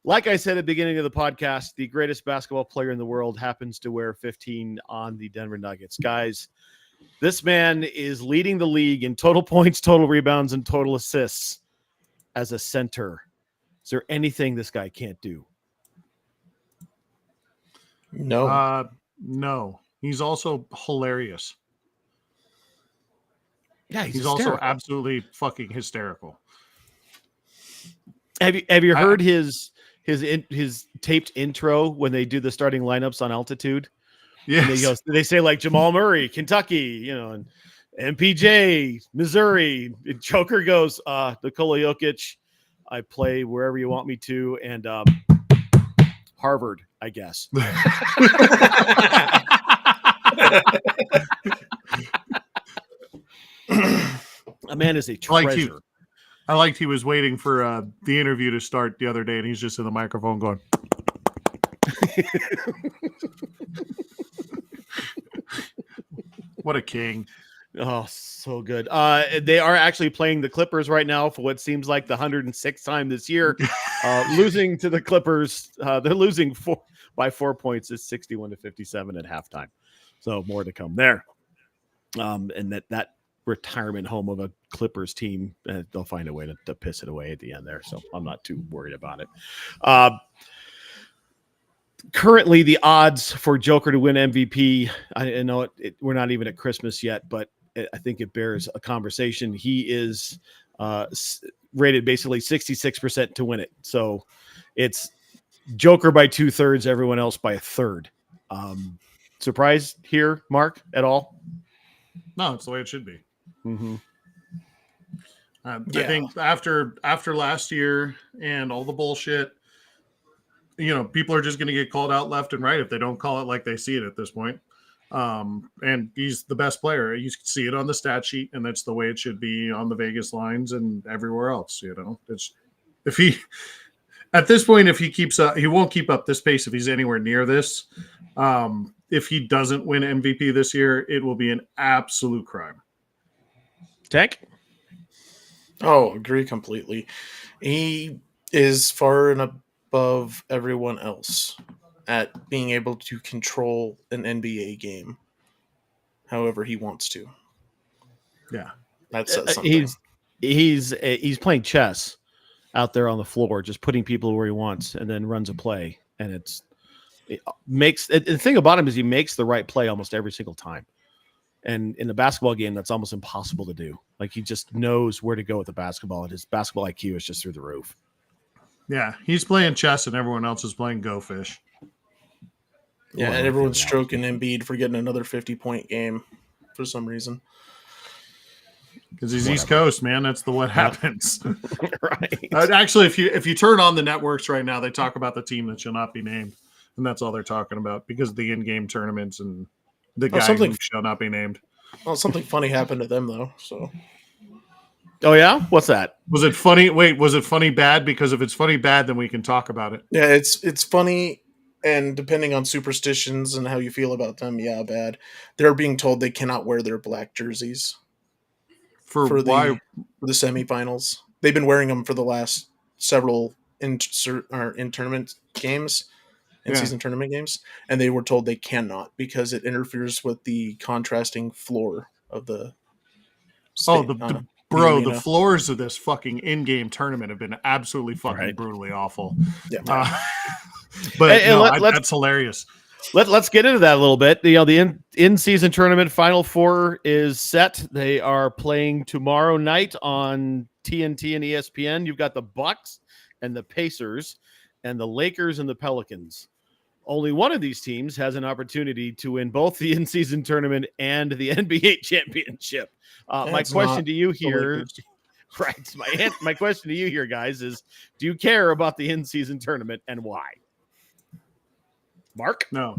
S1: like I said at the beginning of the podcast, the greatest basketball player in the world happens to wear 15 on the Denver Nuggets. Guys, this man is leading the league in total points, total rebounds, and total assists as a center. Is there anything this guy can't do?
S2: No.
S3: No. He's also hilarious.
S1: Yeah,
S3: He's also absolutely fucking hysterical.
S1: Have you heard his taped intro when they do the starting lineups on altitude?
S3: Yes.
S1: And they say like Jamal Murray, Kentucky, and MPJ, Missouri. And Joker goes, Nikola Jokic, I play wherever you want me to, and Harvard, I guess. A man is a treasure.
S3: I liked he was waiting for the interview to start the other day, and he's just in the microphone going. What a king.
S1: Oh, so good. They are actually playing the Clippers right now for what seems like the 106th time this year. Losing to the Clippers. They're losing by 4 points. It's 61-57 at halftime. So more to come there. And that retirement home of a Clippers team, they'll find a way to piss it away at the end there. So I'm not too worried about it. Currently, the odds for Joker to win MVP, I know we're not even at Christmas yet, but I think it bears a conversation. He is rated basically 66% to win it. So it's Joker by 2/3, everyone else by 1/3. Surprised here, Mark, at all?
S3: No, it's the way it should be.
S1: Mm-hmm.
S3: I think after last year and all the bullshit, people are just going to get called out left and right if they don't call it like they see it at this point. And he's the best player. You see it on the stat sheet, and that's the way it should be on the Vegas lines and everywhere else. It's at this point, if he keeps up, he won't keep up this pace if he's anywhere near this. if he doesn't win MVP this year, it will be an absolute crime.
S1: Tank?
S2: Oh, agree completely. He is far and above everyone else at being able to control an NBA game however he wants to.
S3: Yeah.
S2: That says something.
S1: He's playing chess out there on the floor, just putting people where he wants, and then runs a play. And the thing about him is he makes the right play almost every single time. And in the basketball game, that's almost impossible to do. Like, he just knows where to go with the basketball, and his basketball IQ is just through the roof.
S3: Yeah, he's playing chess and everyone else is playing Go Fish.
S2: Yeah, and everyone's stroking Embiid for getting another 50-point game for some reason.
S3: Because he's East Coast, man. That's what happens.
S1: Right.
S3: Actually, if you turn on the networks right now, they talk about the team that shall not be named. And that's all they're talking about because of the in-game tournaments and the guy who shall not be named.
S2: Well, something funny happened to them, though. So.
S1: Oh, yeah? What's that?
S3: Was it funny? Wait, was it funny bad? Because if it's funny bad, then we can talk about it.
S2: Yeah, it's funny, and depending on superstitions and how you feel about them, yeah, bad. They're being told they cannot wear their black jerseys for the semifinals. They've been wearing them for the last several in-tournament games, in-season tournament games, and they were told they cannot because it interferes with the contrasting floor of the state,
S3: the floors of this fucking in-game tournament have been absolutely fucking brutally awful.
S2: Yeah.
S3: That's hilarious.
S1: Let's get into that a little bit. The in-season tournament Final Four is set. They are playing tomorrow night on TNT and ESPN. You've got the Bucks and the Pacers and the Lakers and the Pelicans. Only one of these teams has an opportunity to win both the in-season tournament and the NBA championship. My question to you here, right? My question to you here, guys, is: do you care about the in-season tournament and why? Mark?
S3: No.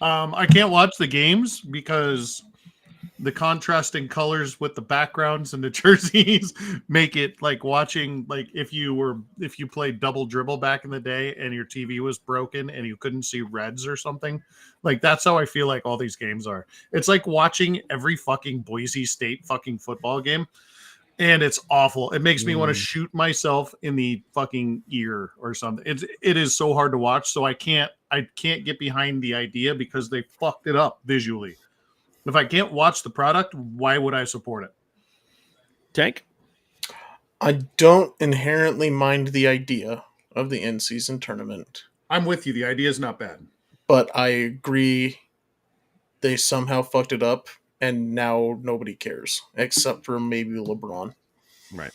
S3: I can't watch the games because the contrasting colors with the backgrounds and the jerseys make it like watching, like if you played double dribble back in the day and your TV was broken and you couldn't see reds or something. Like, that's how I feel like all these games are. It's like watching every fucking Boise State fucking football game. And it's awful. It makes me want to shoot myself in the fucking ear or something. It is so hard to watch. So I can't get behind the idea because they fucked it up visually. If I can't watch the product, why would I support it?
S1: Tank?
S2: I don't inherently mind the idea of the in-season tournament.
S3: I'm with you. The idea is not bad.
S2: But I agree they somehow fucked it up, and now nobody cares, except for maybe LeBron.
S1: Right.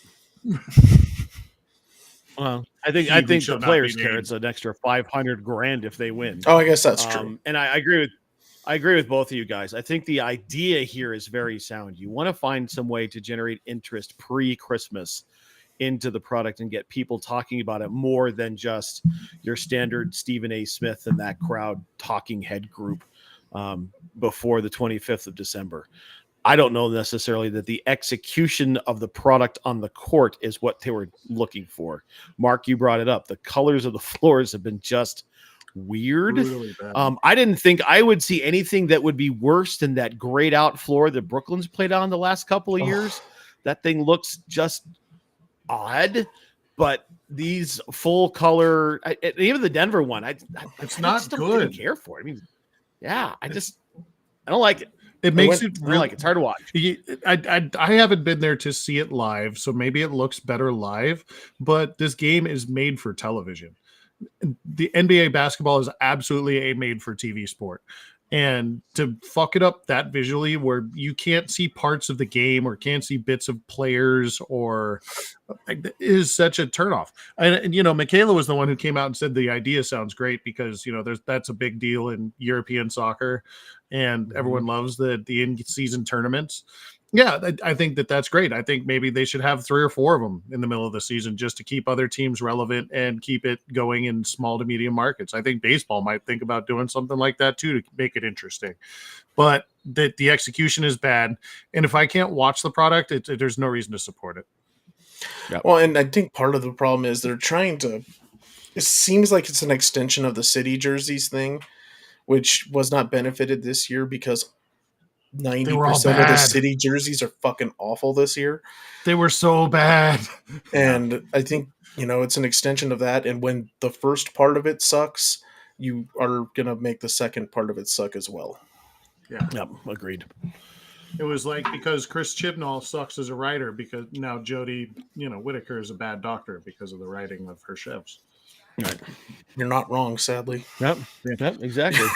S1: Well, I think the players care. It's an extra $500,000 if they win.
S2: Oh, I guess that's true.
S1: And I agree with both of you guys. I think the idea here is very sound. You want to find some way to generate interest pre-Christmas into the product and get people talking about it more than just your standard Stephen A. Smith and that crowd talking head group before the 25th of December. I don't know necessarily that the execution of the product on the court is what they were looking for. Mark, you brought it up. The colors of the floors have been just weird. I didn't think I would see anything that would be worse than that grayed out floor that Brooklyn's played on the last couple of years. That thing looks just odd, but these full color, even the Denver one,
S3: it's not good.
S1: Didn't care for it. I mean, yeah, I don't like it.
S3: It makes it really
S1: like it's hard to watch.
S3: I haven't been there to see it live, so maybe it looks better live, but this game is made for television. The NBA basketball is absolutely a made for TV sport. And to fuck it up that visually where you can't see parts of the game or can't see bits of players or is such a turnoff. And Michaela was the one who came out and said the idea sounds great because, that's a big deal in European soccer and everyone loves the in-season tournaments. Yeah, I think that's great. I think maybe they should have 3 or 4 of them in the middle of the season just to keep other teams relevant and keep it going in small to medium markets. I think baseball might think about doing something like that too to make it interesting. But the execution is bad. And if I can't watch the product, there's no reason to support it.
S2: Yep. Well, and I think part of the problem is they're trying to it seems like it's an extension of the city jerseys thing, which was not benefited this year because
S3: They were all
S2: 90% of the
S3: bad.
S2: city jerseys are fucking awful this year.
S3: They were so bad.
S2: And I think, it's an extension of that. And when the first part of it sucks, you are going to make the second part of it suck as well.
S3: Yeah.
S1: Yep, agreed.
S3: It was like because Chris Chibnall sucks as a writer because now Jodie, Whittaker is a bad doctor because of the writing of her chefs.
S1: Right.
S2: You're not wrong, sadly.
S1: Yep. Yep. Exactly.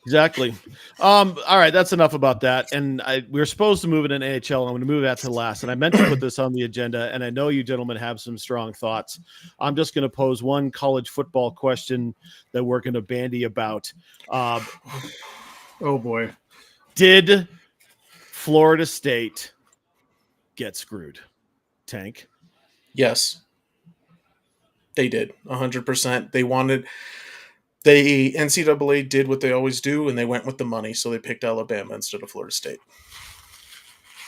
S1: Exactly. All right, that's enough about that. And we were supposed to move it in AHL. I'm going to move that to last. And I meant to put this on the agenda. And I know you gentlemen have some strong thoughts. I'm just going to pose one college football question that we're going to bandy about.
S3: Oh boy.
S1: Did Florida State get screwed? Tank?
S2: Yes. They did. 100%. The NCAA did what they always do, and they went with the money, so they picked Alabama instead of Florida State.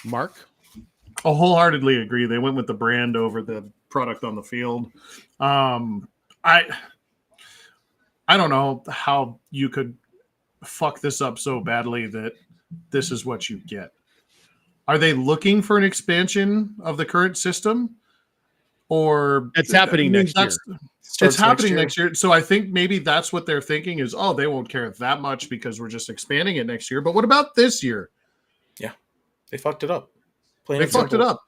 S1: Mark?
S3: I wholeheartedly agree. They went with the brand over the product on the field. I don't know how you could fuck this up so badly that this is what you get. Are they looking for an expansion of the current system? Or
S1: it's happening next year.
S3: It's happening next year. So I think maybe that's what they're thinking is, they won't care that much because we're just expanding it next year. But what about this year?
S2: Yeah, they fucked it up.
S3: They fucked it up.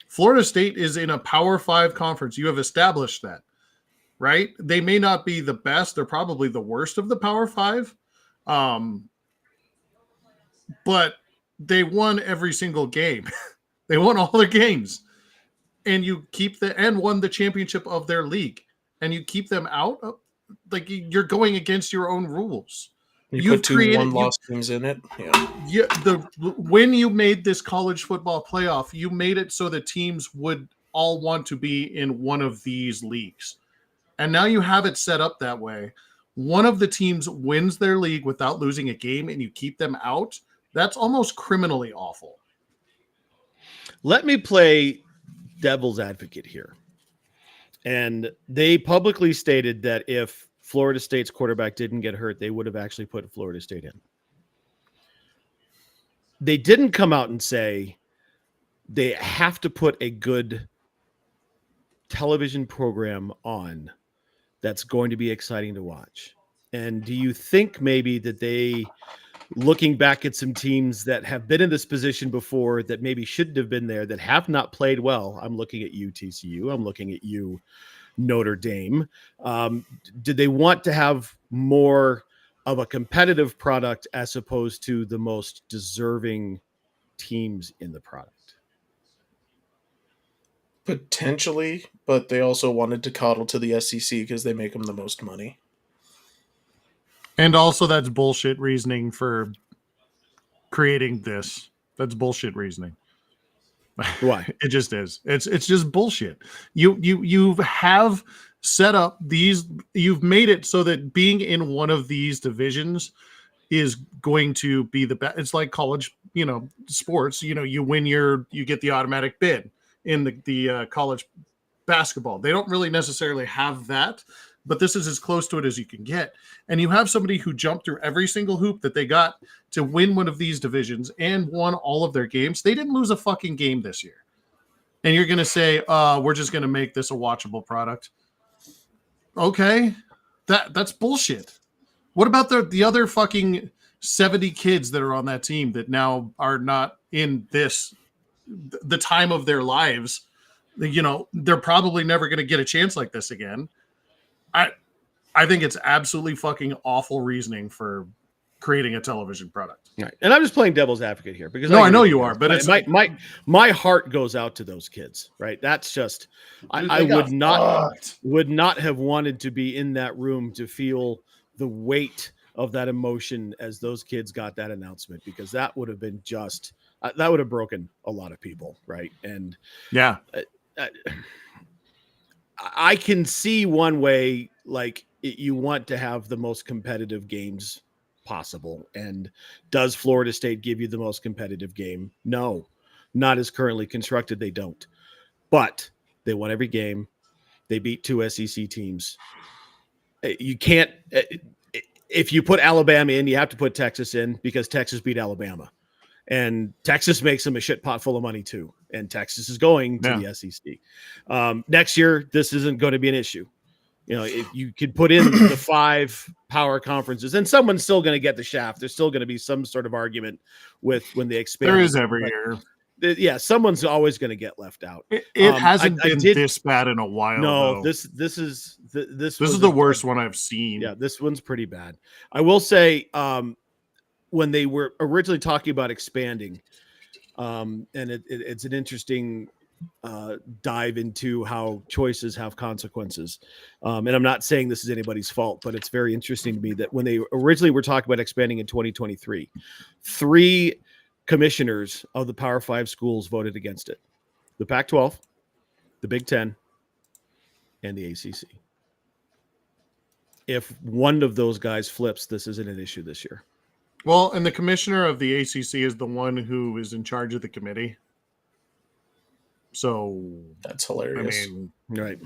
S3: Florida State is in a Power 5 conference. You have established that, right? They may not be the best. They're probably the worst of the Power 5. But they won every single game. They won all their games. And you keep and won the championship of their league, and you keep them out, like you're going against your own rules.
S2: You put 2 one-loss teams in it.
S3: Yeah. When you made this college football playoff, you made it so the teams would all want to be in one of these leagues, and now you have it set up that way. One of the teams wins their league without losing a game, and you keep them out. That's almost criminally awful.
S1: Let me play devil's advocate here. And they publicly stated that if Florida State's quarterback didn't get hurt, they would have actually put Florida State in. They didn't come out and say they have to put a good television program on that's going to be exciting to watch. And do you think maybe that they, looking back at some teams that have been in this position before that maybe shouldn't have been there, that have not played well? I'm looking at you, TCU. I'm looking at you, Notre Dame. Did they want to have more of a competitive product as opposed to the most deserving teams in the product?
S2: Potentially, but they also wanted to coddle to the SEC because they make them the most money.
S3: And also that's bullshit reasoning for creating this. That's bullshit reasoning.
S1: Why?
S3: It just is. It's just bullshit. You have set up these, you've made it so that being in one of these divisions is going to be the best. It's like college, sports, you win you get the automatic bid in the college basketball. They don't really necessarily have that, but this is as close to it as you can get. And you have somebody who jumped through every single hoop that they got to win one of these divisions and won all of their games. They didn't lose a fucking game this year. And you're going to say, we're just going to make this a watchable product. Okay. That's bullshit. What about the other fucking 70 kids that are on that team that now are not in the time of their lives? They're probably never going to get a chance like this again. I think it's absolutely fucking awful reasoning for creating a television product.
S1: Right. And I'm just playing devil's advocate here because
S3: I know you are, but it's
S1: my heart goes out to those kids, right? That's just, I would not have wanted to be in that room to feel the weight of that emotion as those kids got that announcement, because that would have been just, that would have broken a lot of people. Right. And
S3: yeah,
S1: I can see one way, like you want to have the most competitive games possible. And does Florida State give you the most competitive game? No, not as currently constructed. They don't, but they won every game. They beat 2 SEC teams. You can't. If you put Alabama in, you have to put Texas in because Texas beat Alabama, and Texas makes them a shit pot full of money too. And Texas is going to the SEC next year. This isn't going to be an issue. You know, if you could put in the 5 power conferences, and someone's still going to get the shaft. There's still going to be some sort of argument with when they expand.
S3: There is every year.
S1: Yeah, someone's always going to get left out.
S3: It hasn't been this bad in a while.
S1: No,
S3: though.
S1: this is
S3: the worst one I've seen.
S1: Yeah, this one's pretty bad. I will say, when they were originally talking about expanding, and it's an interesting dive into how choices have consequences. And I'm not saying this is anybody's fault, but it's very interesting to me that when they originally were talking about expanding in 2023, 3 commissioners of the Power 5 schools voted against it. The Pac-12, the Big Ten, and the ACC. If one of those guys flips, this isn't an issue this year.
S3: Well, and the commissioner of the ACC is the one who is in charge of the committee. So
S2: that's hilarious.
S3: I mean,
S1: right.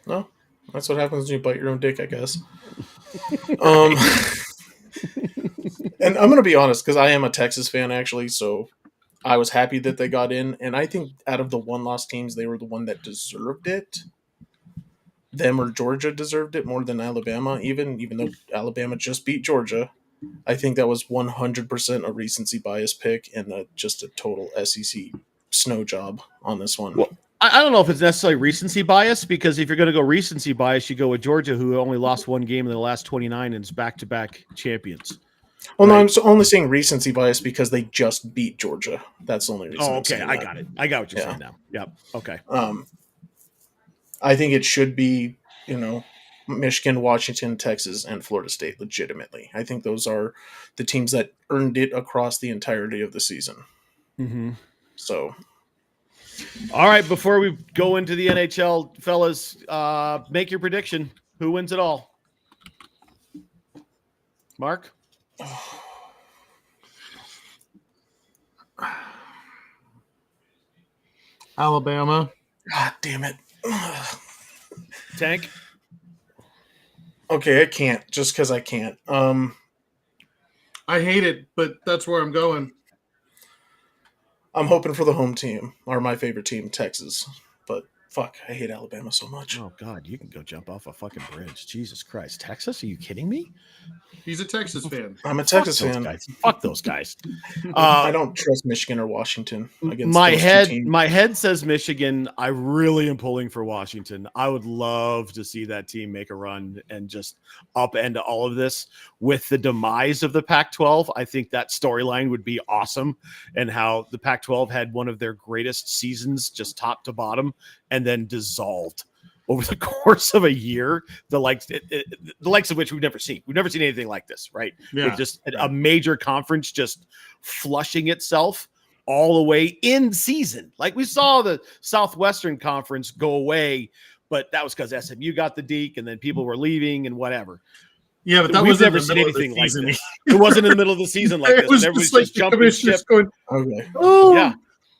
S2: No, that's what happens when you bite your own dick, I guess. And I'm going to be honest, because I am a Texas fan, actually, so I was happy that they got in. And I think out of the one-loss teams, they were the one that deserved it. Them or Georgia deserved it more than Alabama, even though Alabama just beat Georgia. I think that was 100% a recency bias pick and just a total SEC snow job on this one.
S1: Well, I don't know if it's necessarily recency bias, because if you're going to go recency bias, you go with Georgia, who only lost one game in the last 29 and is back-to-back champions.
S2: Well, right? No, I'm only saying recency bias because they just beat Georgia. That's the only reason.
S1: Oh, okay. I got it. I got what you're saying now. Yep. Okay.
S2: I think it should be, Michigan, Washington, Texas, and Florida State legitimately. I think those are the teams that earned it across the entirety of the season.
S1: Mm-hmm.
S2: So,
S1: all right, before we go into the NHL, fellas, make your prediction. Who wins it all? Mark?
S3: Alabama.
S2: God damn it.
S1: Tank?
S2: Okay, I can't, just because I can't.
S3: I hate it, but that's where I'm going.
S2: I'm hoping for the home team, or my favorite team, Texas. But fuck, I hate Alabama so much.
S1: Oh, God, you can go jump off a fucking bridge. Jesus Christ. Texas? Are you kidding me?
S3: He's a Texas fan.
S2: I'm a Texas fan.
S1: Fuck those guys.
S2: I don't trust Michigan or Washington against
S1: my
S2: those
S1: head.
S2: two teams.
S1: My head says Michigan. I really am pulling for Washington. I would love to see that team make a run and just upend all of this with the demise of the Pac-12. I think that storyline would be awesome, and how the Pac-12 had one of their greatest seasons, just top to bottom, and then dissolved over the course of a year, the likes of which we've never seen. We've never seen anything like this, right?
S3: Yeah.
S1: With just a major conference just flushing itself all the way in season. Like we saw the Southwestern Conference go away, but that was because SMU got the deke and then people were leaving and whatever.
S3: Yeah, but that
S1: we've
S3: was
S1: never seen anything like
S3: season.
S1: this. It wasn't in the middle of the season like
S3: It
S1: this.
S3: was
S1: Everybody's
S3: just like the
S1: jumping
S3: commissioner's
S1: ship.
S3: going,
S2: Okay.
S3: oh,
S1: Yeah.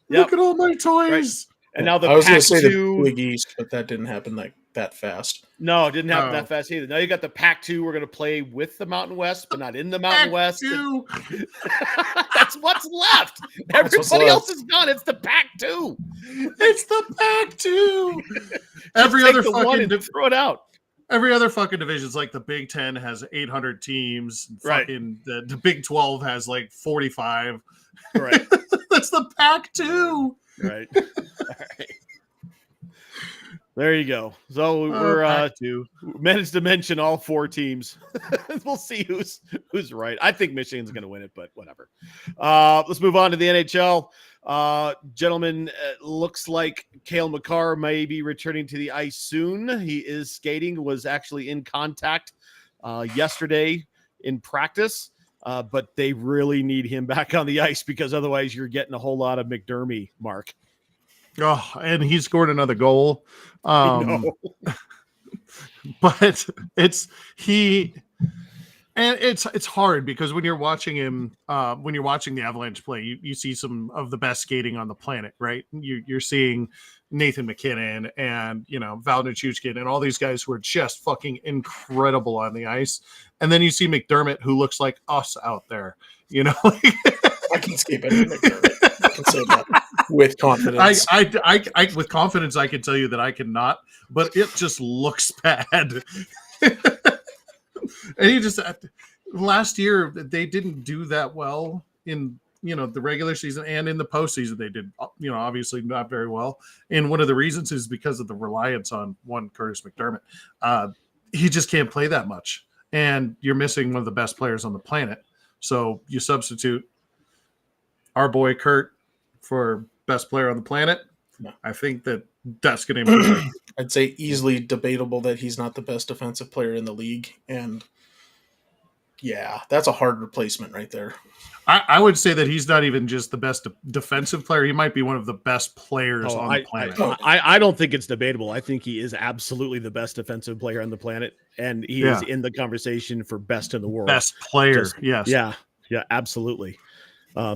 S3: look at all my toys.
S1: Right. And now the
S2: I was going to say the
S1: Pac-2
S2: Big East, but that didn't happen like that fast.
S1: No, it didn't happen
S3: Oh.
S1: that fast either. Now you got the Pac-2. We're going to play with the Mountain West, but not in the Mountain West.
S3: Pac-2.
S1: That's what's left.
S2: That's what's
S1: Everybody else
S2: left.
S1: is gone. It's the Pac-2.
S3: It's the Pac-2. Every
S1: Take
S3: other
S1: the one
S3: fucking
S1: and throw it out.
S3: every other fucking division is like the Big Ten has 800 teams.
S1: Right.
S3: Fucking the Big 12 has like 45.
S1: Right.
S3: That's the Pac-2.
S1: Right. All right. There you go. So we're
S3: Pac-2.
S1: managed to mention all 4 teams. We'll see who's right. I think Michigan's going to win it, but whatever. Let's move on to the NHL. Gentlemen, looks like Cale Makar may be returning to the ice soon. He is skating, was actually in contact yesterday in practice, but they really need him back on the ice because otherwise you're getting a whole lot of McDermott, Mark.
S3: Oh, and he scored another goal.
S1: No.
S3: But it's he And it's hard because when you're watching him, when you're watching the Avalanche play, you see some of the best skating on the planet, right? You're seeing Nathan McKinnon and Val Nichushkin and all these guys who are just fucking incredible on the ice. And then you see McDermott, who looks like us out there.
S2: I can skate better than McDermott. I can say that with confidence.
S3: I with confidence I can tell you that I cannot, but it just looks bad. And you just last year they didn't do that well in the regular season, and in the postseason they did obviously not very well. And one of the reasons is because of the reliance on one Curtis McDermott. He just can't play that much, and you're missing one of the best players on the planet. So you substitute our boy Kurt for best player on the planet.
S2: No.
S3: I think that's going to improve.
S2: I'd say easily debatable that he's not the best defensive player in the league. And yeah, that's a hard replacement right there.
S3: I would say that he's not even just the best defensive player. He might be one of the best players on the planet.
S1: I don't think it's debatable. I think he is absolutely the best defensive player on the planet. And he is in the conversation for best in the world.
S3: Best player, yes.
S1: Yeah, absolutely.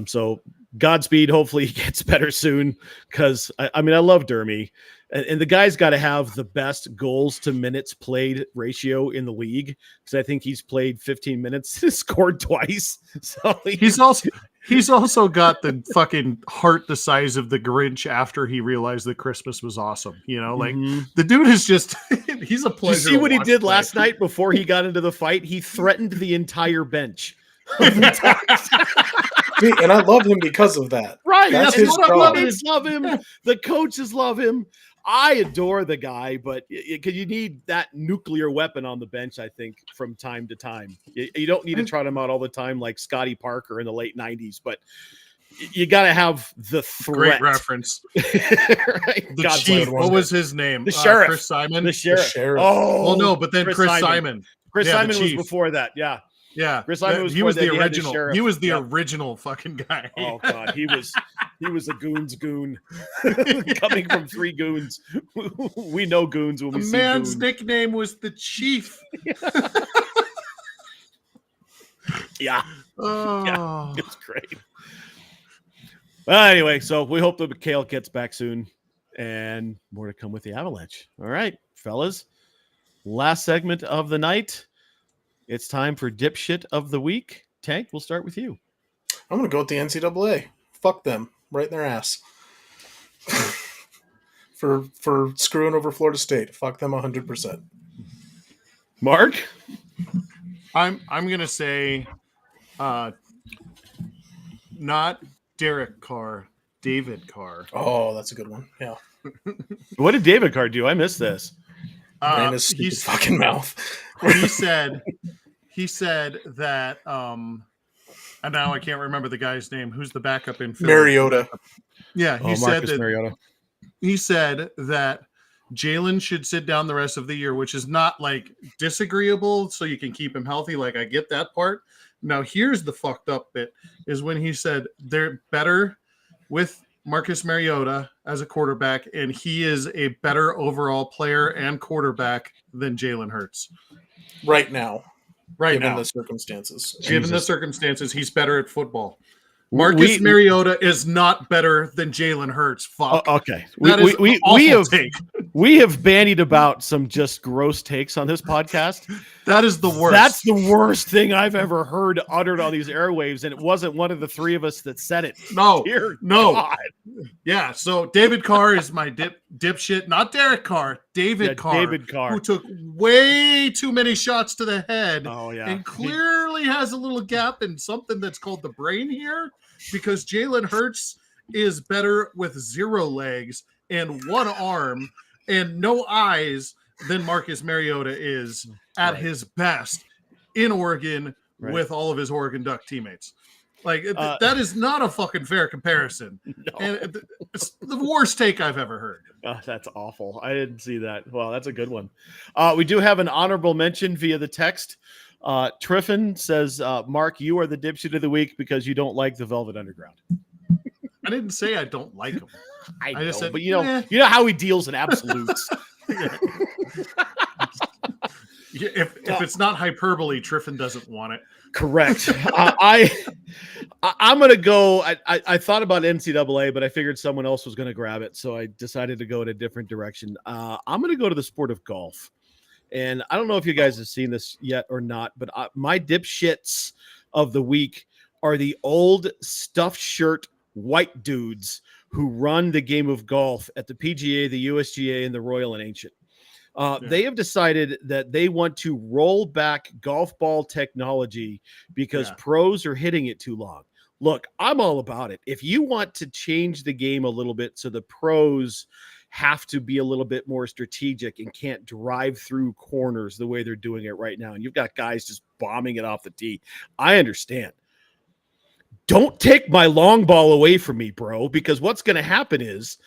S1: So Godspeed. Hopefully he gets better soon, because I love Dermy, and the guy's got to have the best goals to minutes played ratio in the league, because I think he's played 15 minutes, scored twice. So
S3: he's also got the fucking heart the size of the Grinch after he realized that Christmas was awesome. The dude is just he's a pleasure.
S1: Did you see what he did last night before he got into the fight? He threatened the entire bench.
S2: And I love him because of that.
S1: Right.
S2: That's
S1: his
S2: job.
S1: Players love him. The coaches love him. I adore the guy, but because you need that nuclear weapon on the bench, I think, from time to time. You don't need to trot him out all the time like Scotty Parker in the late 90s, but you got to have the threat.
S3: Great reference.
S1: Right?
S3: The chief. What was his name?
S1: The sheriff.
S3: Chris Simon.
S1: The sheriff.
S3: Oh, well, no, but then Chris Simon.
S1: Chris Simon was before that. Yeah.
S3: Yeah,
S1: Chris Simon was
S3: he was the
S1: original.
S3: He was the original fucking guy.
S1: Oh god, he was a goon's goon, coming from three goons. We know goons when we see
S3: man's
S1: goons.
S3: nickname was the Chief.
S1: Yeah,
S3: oh.
S1: it's great. Well, anyway, so we hope that Mikhail gets back soon, and more to come with the Avalanche. All right, fellas, last segment of the night. It's time for Dipshit of the Week. Tank, we'll start with you.
S2: I'm going to go with the NCAA. Fuck them. Right in their ass. for screwing over Florida State. Fuck them 100%.
S1: Mark?
S3: I'm going to say not Derek Carr, David Carr.
S2: Oh, that's a good one. Yeah.
S1: What did David Carr do? I missed this.
S2: Ran his stupid fucking mouth.
S3: He said that and now I can't remember the guy's name. Who's the backup in Philly?
S2: Mariota.
S3: Yeah, he said that
S1: Mariota.
S3: He said that Jalen should sit down the rest of the year, which is not like disagreeable, so you can keep him healthy. Like, I get that part. Now, here's the fucked up bit, is when he said they're better with Marcus Mariota as a quarterback, and he is a better overall player and quarterback than Jalen Hurts.
S2: Right now.
S3: Given
S2: the circumstances.
S3: Given the circumstances, he's better at football. Marcus Mariota is not better than Jalen Hurts. Fuck.
S1: Okay.
S3: We
S1: have bandied about some just gross takes on this podcast.
S3: That is the worst.
S1: That's the worst thing I've ever heard uttered on these airwaves, and it wasn't one of the three of us that said it.
S3: No.
S1: Dear
S3: no.
S1: God.
S3: Yeah, so David Carr is my dipshit. Not Derek Carr. David Carr. Who took way too many shots to the head.
S1: Oh, yeah.
S3: And clearly has a little gap in something that's called the brain here, because Jalen Hurts is better with 0 legs and 1 arm and no eyes than Marcus Mariota is at his best in Oregon with all of his Oregon Duck teammates. Like, that is not a fucking fair comparison.
S1: No.
S3: And it's the worst take I've ever heard.
S1: Oh, that's awful. I didn't see that. Well, that's a good one. We do have an honorable mention via the text. Triffin says, Mark, you are the dipshit of the week because you don't like the Velvet Underground.
S3: I didn't say I don't like him.
S1: I
S3: just
S1: know,
S3: said,
S1: but you know how he deals in absolutes.
S3: If it's not hyperbole, Triffin doesn't want it.
S1: Correct. I'm gonna go. I thought about NCAA, but I figured someone else was gonna grab it, so I decided to go in a different direction. I'm gonna go to the sport of golf, and I don't know if you guys have seen this yet or not, but my dipshits of the week are the old stuffed shirt white dudes who run the game of golf at the PGA, the USGA, and the Royal and Ancient. They have decided that they want to roll back golf ball technology because pros are hitting it too long. Look, I'm all about it. If you want to change the game a little bit so the pros have to be a little bit more strategic and can't drive through corners the way they're doing it right now, and you've got guys just bombing it off the tee, I understand. Don't take my long ball away from me, bro, because what's going to happen is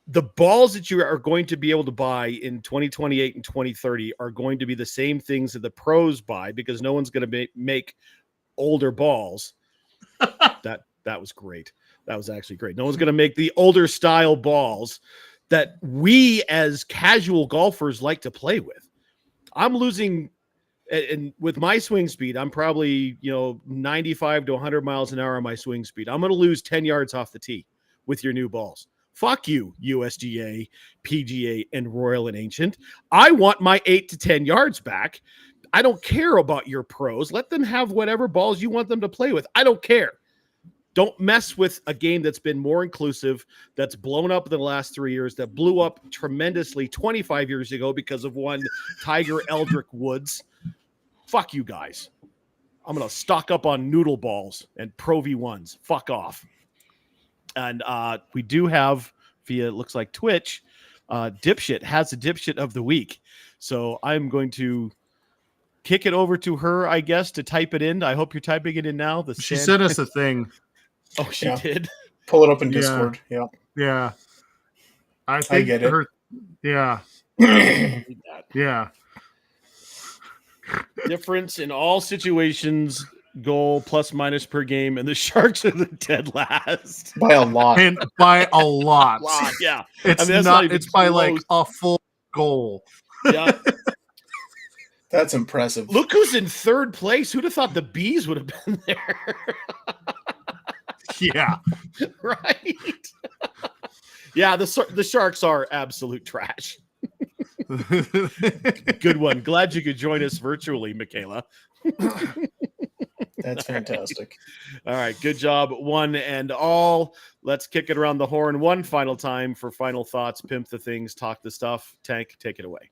S1: the balls that you are going to be able to buy in 2028 and 2030 are going to be the same things that the pros buy because no one's going to make older balls. That was great. That was actually great. No one's going to make the older style balls that we as casual golfers like to play with. I'm losing, and with my swing speed, I'm probably 95 to 100 miles an hour on my swing speed. I'm going to lose 10 yards off the tee with your new balls. Fuck you, USGA, PGA, and Royal and Ancient. I want my 8 to 10 yards back. I don't care about your pros. Let them have whatever balls you want them to play with. I don't care. Don't mess with a game that's been more inclusive, that's blown up in the last 3 years, that blew up tremendously 25 years ago because of one Tiger Eldrick Woods. Fuck you guys. I'm going to stock up on noodle balls and Pro V1s. Fuck off. And we do have, via it looks like Twitch, Dipshit has a Dipshit of the week. So I'm going to kick it over to her, I guess, to type it in. I hope you're typing it in now.
S3: She sent us a thing.
S1: Oh, she did?
S2: Pull it up in Discord. Yeah.
S3: Yeah. I think
S2: get it.
S3: Yeah. Yeah.
S1: Difference in all situations, goal plus minus per game, and the Sharks are the dead last
S2: by a lot.
S3: And by a lot.
S1: Yeah.
S3: It's not it's by close. Like a full goal.
S1: Yeah.
S2: That's impressive.
S1: Look who's in third place. Who'd have thought the Bees would have been there?
S3: Yeah.
S1: Right. Yeah, the Sharks are absolute trash. Good one. Glad you could join us virtually, Michaela.
S2: That's fantastic.
S1: All right. Good job, one and all. Let's kick it around the horn one final time for final thoughts. Pimp the things, talk the stuff. Tank, take it away.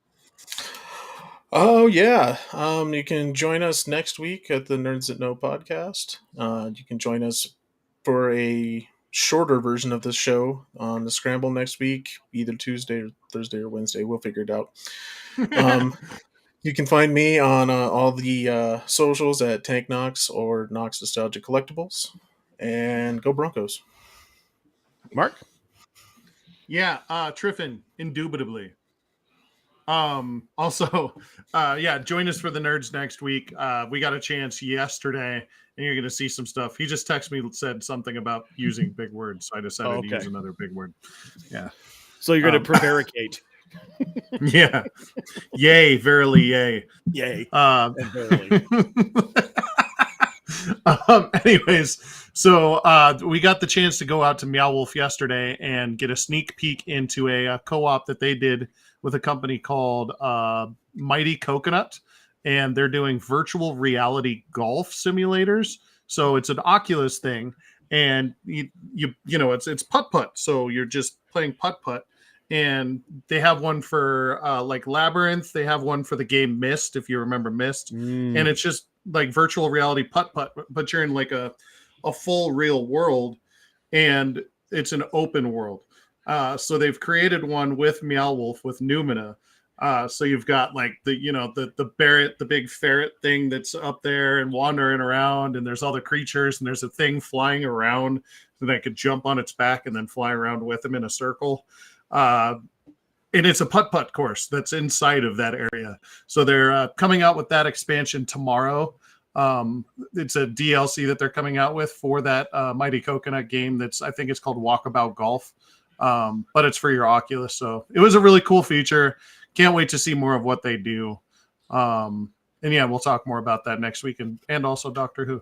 S2: Oh, yeah. You can join us next week at the Nerds That Know podcast. You can join us for a shorter version of this show on the Scramble next week, either Tuesday or Thursday or Wednesday. We'll figure it out. You can find me on all the socials at Tank Knox or Knox Nostalgia Collectibles. And go Broncos.
S1: Mark?
S3: Yeah, Triffin, indubitably. Also, join us for the Nerds next week. We got a chance yesterday, and you're going to see some stuff. He just texted me, said something about using big words, so I decided to use another big word. Yeah.
S1: So you're going to prevaricate.
S3: Yeah. Yay, verily, yay.
S1: Yay. And verily.
S3: Anyways, so we got the chance to go out to Meow Wolf yesterday and get a sneak peek into a co-op that they did with a company called Mighty Coconut, and they're doing virtual reality golf simulators. So it's an Oculus thing, and you know it's putt-putt, so you're just playing putt-putt. And they have one for like Labyrinth. They have one for the game Myst, if you remember Myst. And it's just like virtual reality putt-putt, but you're in like a full real world, and it's an open world. So they've created one with Meow Wolf with Numina. So you've got like the Barrett, the big ferret thing that's up there and wandering around, and there's other creatures, and there's a thing flying around that could jump on its back and then fly around with them in a circle. And it's a putt-putt course that's inside of that area. So they're coming out with that expansion tomorrow. It's a DLC that they're coming out with for that Mighty Coconut game. I think it's called Walkabout Golf. But it's for your Oculus. So it was a really cool feature. Can't wait to see more of what they do. And yeah, we'll talk more about that next week, and also Doctor Who.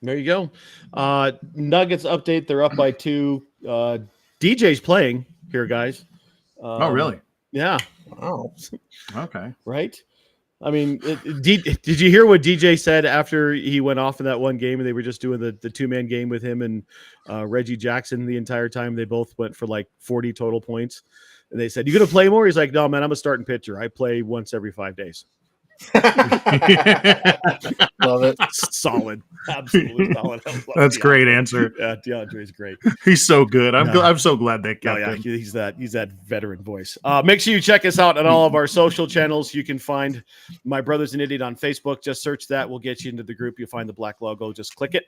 S1: There you go. Nuggets update. They're up by 2. DJ's playing here, guys.
S3: Oh, really?
S1: Yeah.
S2: Wow.
S3: Okay.
S1: Right. I mean, did you hear what DJ said after he went off in that one game and they were just doing the 2-man game with him and Reggie Jackson the entire time? They both went for like 40 total points. And they said, "You going to play more?" He's like, "No, man, I'm a starting pitcher. I play once every 5 days."
S2: Love it.
S1: Solid. Absolutely solid.
S3: That's great answer.
S1: Yeah, DeAndre's great.
S3: He's so good. I'm so glad they kept him.
S1: He's that veteran voice. Make sure you check us out on all of our social channels. You can find My Brother's an Idiot on Facebook. Just search that. We'll get you into the group. You'll find the black logo. Just click it.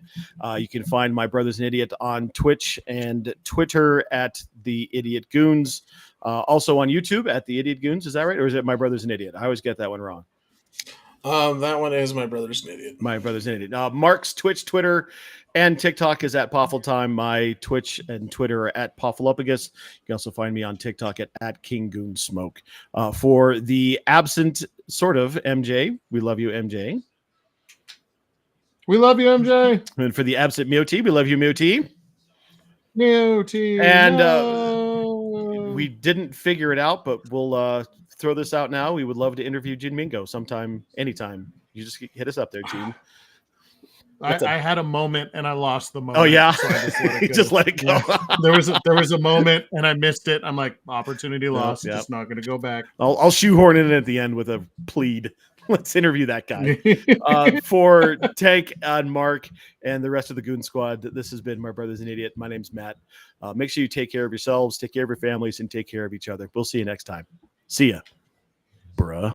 S1: You can find My Brother's an Idiot on Twitch and Twitter at The Idiot Goons. Also on YouTube at The Idiot Goons. Is that right? Or is it My Brother's an Idiot? I always get that one wrong.
S2: That one is My Brother's an Idiot.
S1: My Brother's an Idiot. Mark's Twitch, Twitter, and TikTok is at Poffletime. My Twitch and Twitter are at Poffleopagus. You can also find me on TikTok at King Goon Smoke. For the absent sort of MJ, we love you, MJ.
S3: We love you, MJ.
S1: And for the absent Mewty, we love you, Mewty.
S3: Mewty.
S1: And
S3: no.
S1: we didn't figure it out, but we'll throw this out now. We would love to interview Gene Mingo sometime, anytime. You just hit us up there, Gene.
S3: I had a moment and I lost the moment.
S1: Oh yeah,
S3: so I
S1: just let it go.
S3: Yeah. There was a moment and I missed it. I'm like, opportunity lost.
S1: Yep.
S3: Just not going to go back.
S1: I'll shoehorn it in at the end with a plead. Let's interview that guy. For Tank and Mark and the rest of the Goon Squad, this has been My Brother's an Idiot. My name's Matt. Make sure you take care of yourselves, take care of your families, and take care of each other. We'll see you next time. See ya, bruh.